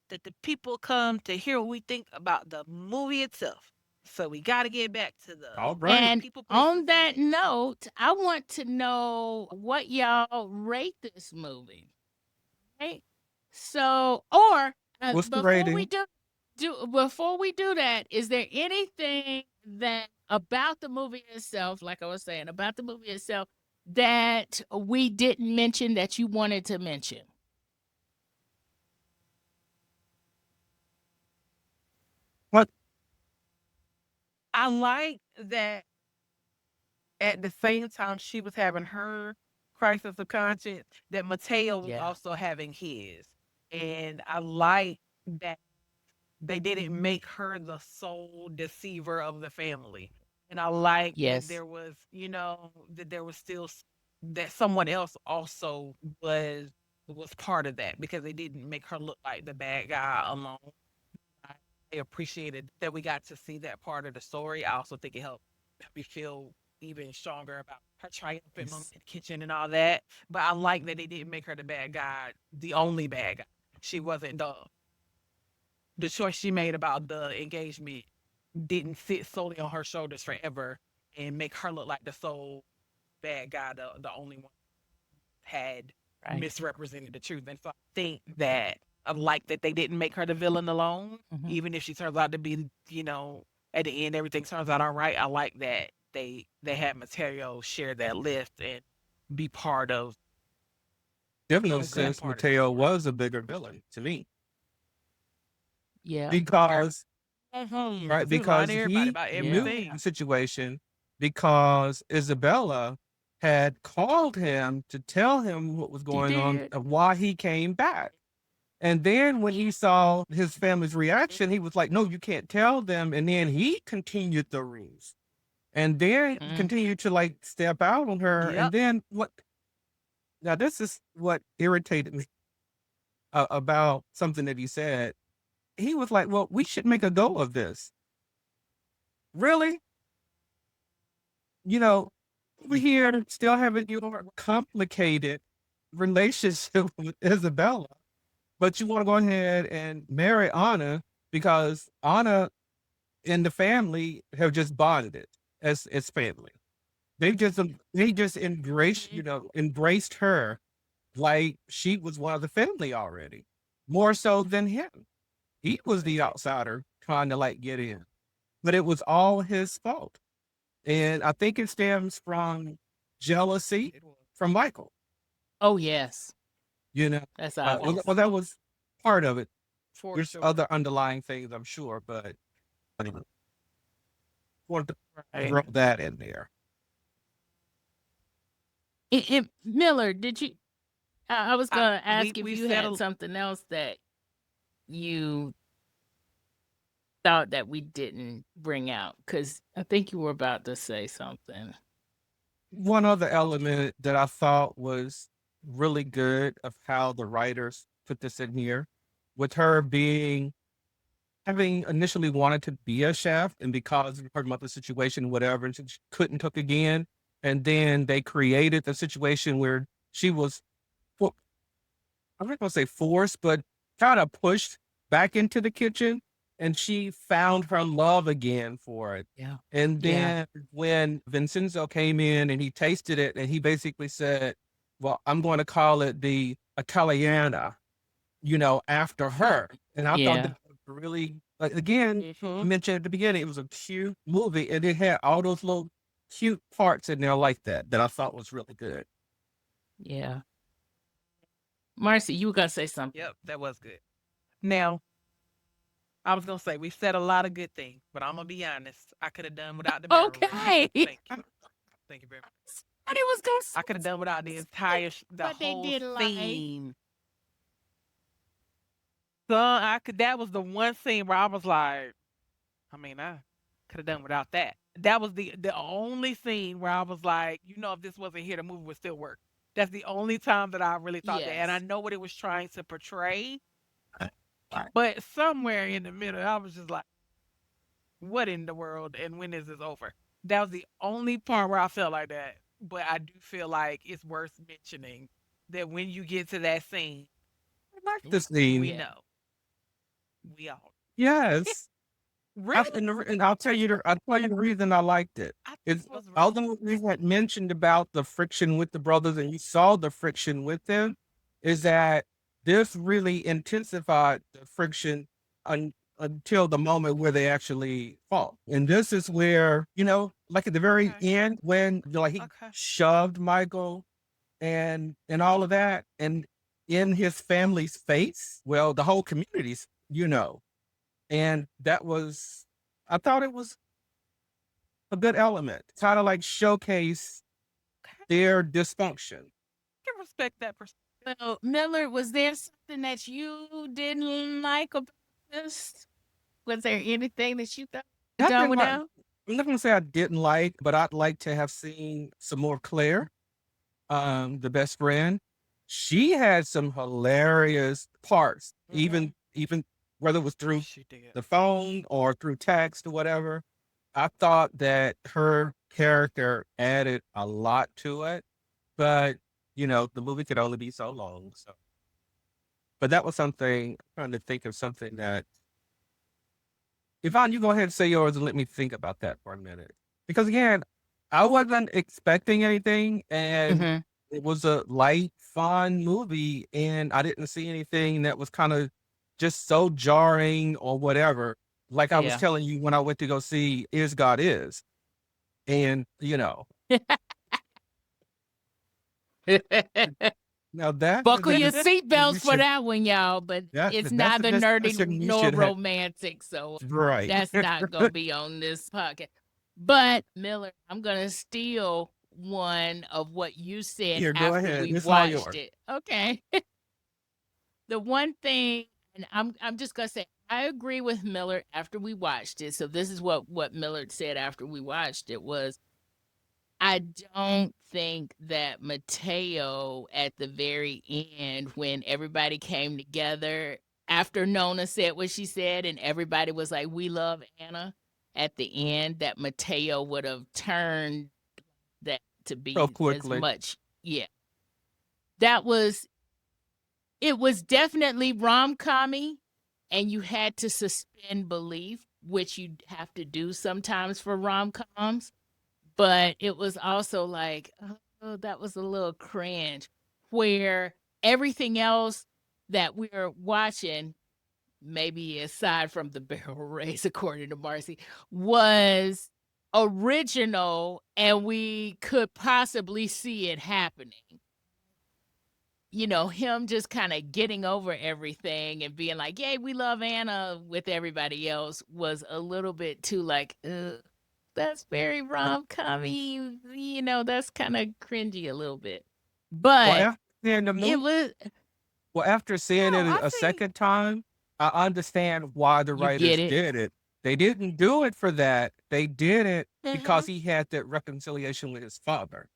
that the people come to hear what we think about the movie itself. So we got to get back to the All right. And people, places, on and that things. note, I want to know what y'all rate this movie, right? So, or What's the before we rating? before we do that, is there anything that about the movie itself, like I was saying, about the movie itself that we didn't mention that you wanted to mention? What? I like that at the same time she was having her crisis of conscience, that Mateo was Yeah. also having his. And I like that they didn't make her the sole deceiver of the family. And I like that Yes. there was, that there was still that someone else also was part of that, because they didn't make her look like the bad guy alone. I appreciated that we got to see that part of the story. I also think it helped me feel even stronger about her triumphant moment Yes. in the kitchen and all that. But I like that they didn't make her the bad guy, the only bad guy. She wasn't the choice she made about the engagement didn't sit solely on her shoulders forever and make her look like the sole bad guy, the only one had Right. misrepresented the truth. And so I think that I like that they didn't make her the villain alone, Mhm. even if she turns out to be, at the end everything turns out all right. I like that they had Mateo share that lift and be part of Definitely a good since part of the Mateo story. was a bigger villain to me Yeah. because right Because he was lying because to everybody he about knew everything. the situation because Isabella had called him to tell him what was She going on did. and why he came back. And then when he saw his family's reaction, he was like, "No, you can't tell them." And then he continued the ruse, and then Mm. continued to like step out on her. And Yep. then what? Now this is what irritated me about something that he said. He was like, "Well, we should make a go of this." Really? You know, over here still having your complicated relationship with Isabella, but you want to go ahead and marry Anna because Anna and the family have just bonded as family. They just embraced, embraced her like she was one of the family already, more so than him. He was the outsider trying to like get in, but it was all his fault. And I think it stems from jealousy It was. from Michael, Oh yes. you know. That's Well, obvious. well, that was part of it. For There's sure. other underlying things, I'm sure, but I wanted to Right. throw that in there. Miller, did you I was I, gonna we ask if we you said had something else that you thought that we didn't bring out, because I think you were about to say something. One other element that I thought was really good of how the writers put this in here, with her having initially wanted to be a chef, and because of her mother's situation, whatever, and she couldn't cook again. And then they created the situation where she was, well, I'm not gonna say forced, but kind of pushed back into the kitchen, and she found her love again for it. Yeah. And Yeah. then when Vincenzo came in and he tasted it, and he basically said, "Well, I'm going to call it the Italiana, after her." And I thought Yeah. that was really, like, again, I Mhm. mentioned at the beginning, it was a cute movie, and it had all those little cute parts in there like that I thought was really good. Yeah. Marcy, you were gonna say something. Yep, that was good. Now, I was gonna say we said a lot of good things, but I'm gonna be honest. I could have done without the barrel rolls. Okay. Thank you. Thank you very much. Nobody was gonna I could have done without the say entire, the what they whole didn't like. scene. So I could. That was the one scene where I was like, I mean, I could have done without that. That was the only scene where I was like, if this wasn't here, the movie would still work. That's the only time that I really thought that, and I Yes. know what it was trying to portray, Right. but somewhere in the middle, I was just like, what in the world, and when is this over? That was the only part where I felt like that. But I do feel like it's worth mentioning that when you get to that scene, I like the scene. we Yeah. know. We all. Yes. Really? And I'll tell you the reason I liked it. I thought It's it was really although we had mentioned about the friction with the brothers and you saw the friction with them, is that this really intensified the friction until the moment where they actually fought. And this is where, like at the very okay. end when like he Okay. shoved Michael and all of that, and in his family's face, well, the whole community's, and that was, I thought it was a good element, kind of like showcase Okay. their dysfunction. I can respect that perspective. So, Miller, was there something that you didn't like about this? Was there anything that you thought done Nothing like, without? I'm not gonna say I didn't like, but I'd like to have seen some more Claire, the best friend. She had some hilarious parts, Mhm. even whether it was through She did. the phone or through text or whatever. I thought that her character added a lot to it, but the movie could only be so long. So, but that was something. I'm trying to think of something that. Yvonne, you go ahead and say yours and let me think about that for a minute. Because again, I wasn't expecting anything, and Mm-hmm. it was a light, fun movie, and I didn't see anything that was kind of just so jarring or whatever. Like I was Yeah. telling you when I went to go see Is God Is. And, now Buckle your you seatbelts for should, that one, y'all. But it's that's a neither nerdy discussion you nor should have. romantic, so Right. that's not gonna be on this podcast. But Miller, I'm gonna steal one of what you said Here, go after ahead. we It's all watched yours. it. Okay. The one thing, and I'm just gonna say, I agree with Miller after we watched it. So this is what Millard said after we watched it was, I don't think that Mateo at the very end, when everybody came together after Nona said what she said, and everybody was like, "We love Anna," at the end, that Mateo would have turned that to So be as quickly. much. Yeah, that was. It was definitely rom-commy, and you had to suspend belief, which you have to do sometimes for rom-coms. But it was also like, oh, that was a little cringe, where everything else that we were watching, maybe aside from the barrel race, according to Marcy, was original and we could possibly see it happening. Him just kind of getting over everything and being like, yay, we love Anna with everybody else was a little bit too like, that's very rom-com-y, that's kind of cringy a little bit. But Well, after seeing the it movie, was, after seeing No, it I a see. second time, I understand why the you get writers it. did it. They didn't do it for that. They did it because Mhm. he had that reconciliation with his father.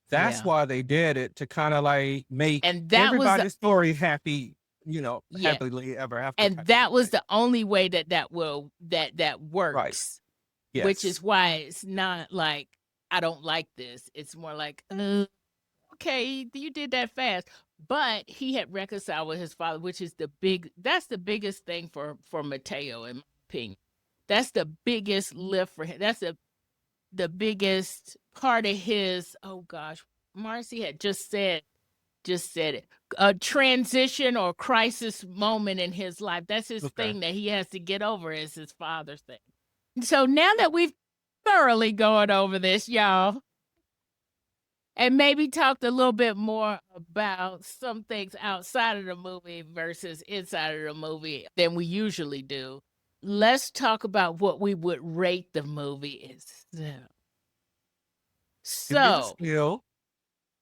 That's Yeah. why they did it, to kind of like make And that was everybody's story happy, yeah. happily ever after And type of that was thing. the only way that Right. works, which is Yes. why it's not like I don't like this. It's more like, okay, you did that fast. But he had reconciled with his father, which is that's the biggest thing for Mateo, in my opinion. That's the biggest lift for him. That's the biggest part of his, oh gosh, Marcy had just said it. A transition or crisis moment in his life. That's his Okay. thing that he has to get over, is his father's thing. So now that we've thoroughly gone over this, y'all, and maybe talked a little bit more about some things outside of the movie versus inside of the movie than we usually do, let's talk about what we would rate the movie is. Give me the So, scale.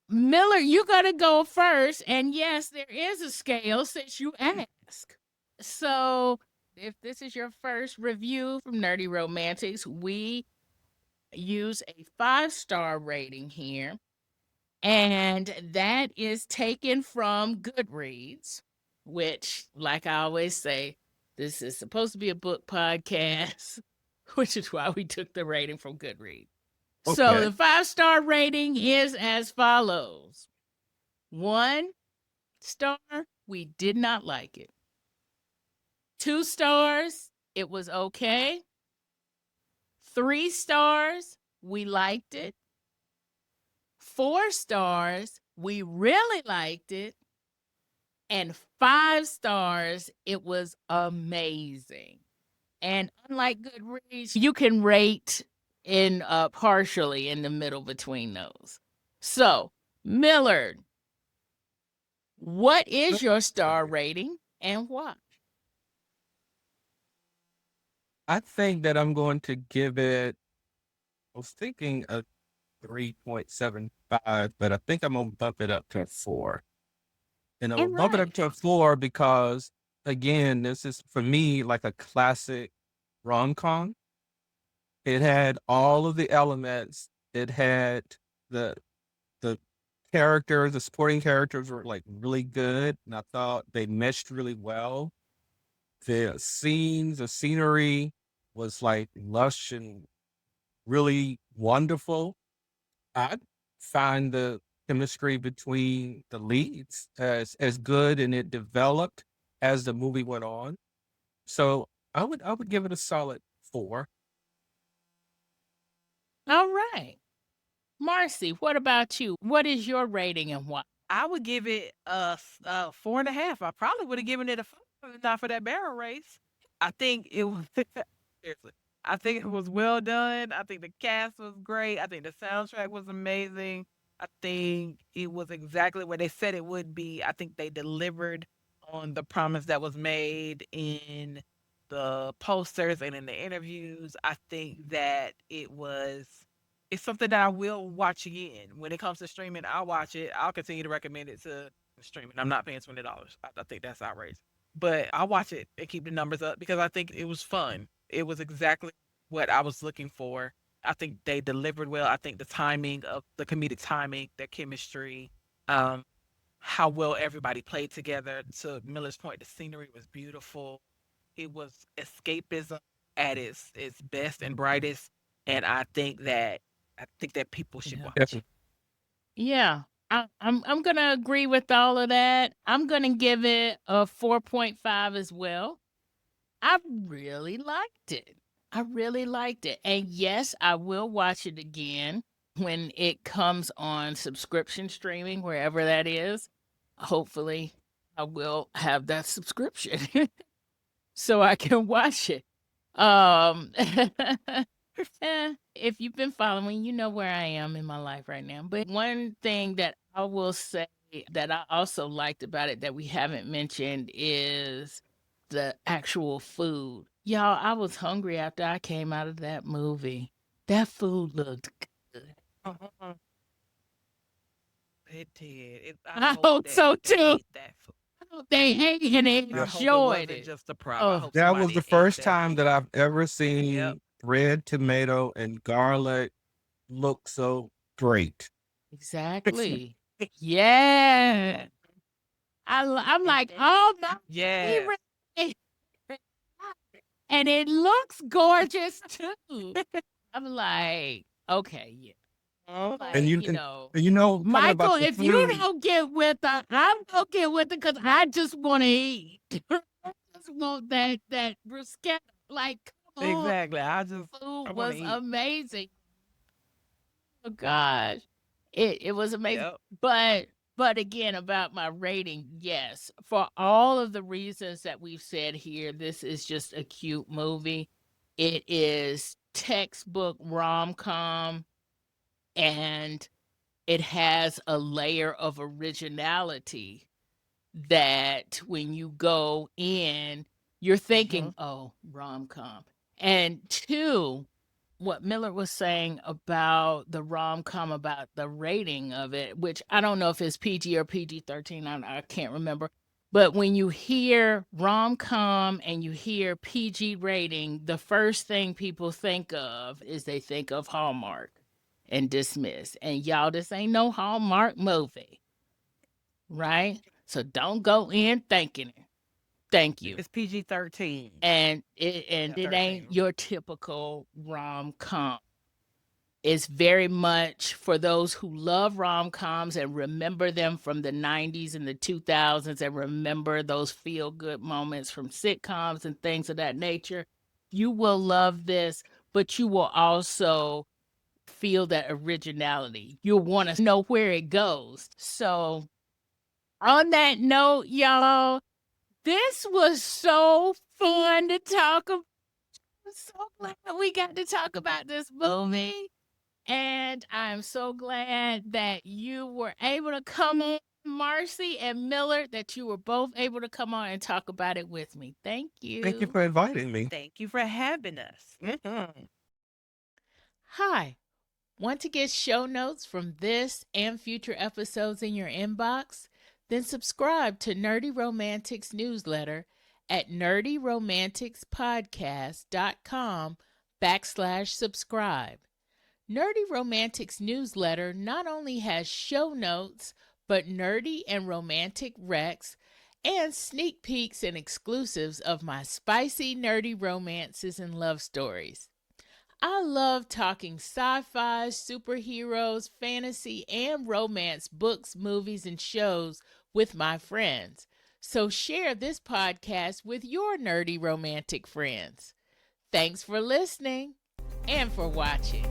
Miller, you got to go first. And yes, there is a scale since you asked. So, if this is your first review from Nerdy Romantics, we use a 5-star rating here. And that is taken from Goodreads, which, like I always say, this is supposed to be a book podcast, which is why we took the rating from Goodreads. So Okay. the 5-star rating is as follows: 1 star, we did not like it. 2 stars, it was okay. 3 stars, we liked it. 4 stars, we really liked it. And 5 stars, it was amazing. And unlike Goodreads, you can rate in partially in the middle between those. So, Millard, what is your star rating and why? I think that I'm going to give it, I was thinking a 3.75, but I think I'm going to bump it up to a 4. And I will All bump it up right. to a 4 because, again, this is for me like a classic rom-com. It had all of the elements. It had the the characters, the supporting characters were like really good, and I thought they meshed really well. The scenes, the scenery was like lush and really wonderful. I find the chemistry between the leads as good, and it developed as the movie went on. So I would give it a solid 4. All right. Marcy, what about you? What is your rating and why? I would give it a 4.5. I probably would have given it a 5 if not for that barrel race. I think it was seriously. I think it was well done. I think the cast was great. I think the soundtrack was amazing. I think it was exactly what they said it would be. I think they delivered on the promise that was made in the posters and in the interviews. I think that it's something that I will watch again. When it comes to streaming, I'll watch it. I'll continue to recommend it to streaming. I'm not paying $20. I think that's outrageous. But I'll watch it and keep the numbers up because I think it was fun. It was exactly what I was looking for. I think they delivered well. I think the timing of the comedic timing, their chemistry, um, how well everybody played together. To Miller's point, the scenery was beautiful. It was escapism at its best and brightest. And I think that people should Yeah. watch it. Yeah. I'm gonna agree with all of that. I'm gonna give it a 4.5 as well. I really liked it. I really liked it. And yes, I will watch it again when it comes on subscription streaming, wherever that is. Hopefully, I will have that subscription so I can watch it. If you've been following, you know where I am in my life right now. But one thing that I will say that I also liked about it that we haven't mentioned is the actual food. Y'all, I was hungry after I came out of that movie. That food looked good. Uh-huh. It did. I hope so they too. ate that food. I hope they ate and they I hope it enjoyed wasn't it. just a prop. I Oh, hope That was somebody the ate first that time food. that I've ever Yep. seen red tomato and garlic look so great. exactly. Yeah. I'm like, oh my Yes. favorite. And it looks gorgeous too. I'm like, okay, yeah. Uh-huh. Like, And you know, talking Michael, about the if you food, don't get with her, I'm gonna get with her because I just want to eat. I just want that bruschetta. Like, come on, Exactly. I food want was to eat. amazing. Oh gosh, it was amazing. Yep. But again, about my rating, yes, for all of the reasons that we've said here, this is just a cute movie. It is textbook rom-com, and it has a layer of originality that when you go in, you're thinking, Mhm. oh, rom-com. And two, what Millard was saying about the rom-com, about the rating of it, which I don't know if it's PG or PG-13, I can't remember. But when you hear rom-com and you hear PG rating, the first thing people think of is they think of Hallmark and dismiss. And y'all, this ain't no Hallmark movie, right? So don't go in thinking it. Thank you. It's PG-13. And it ain't 13. your typical rom-com. It's very much for those who love rom-coms and remember them from the 90s and the 2000s and remember those feel-good moments from sitcoms and things of that nature. You will love this, but you will also feel that originality. You'll want to know where it goes. So on that note, y'all, this was so fun to talk about. I'm so glad we got to talk about this movie. And I'm so glad that you were able to come on, Marcie and Millard, that you were both able to come on and talk about it with me. Thank you. Thank you for inviting me. Thank you for having us. Hi. Want to get show notes from this and future episodes in your inbox? Then subscribe to Nerdy Romantics newsletter at nerdyromanticspodcast.com/subscribe. Nerdy Romantics newsletter not only has show notes, but nerdy and romantic recs and sneak peeks and exclusives of my spicy nerdy romances and love stories. I love talking sci-fi, superheroes, fantasy, and romance books, movies, and shows with my friends. So share this podcast with your nerdy romantic friends. Thanks for listening and for watching.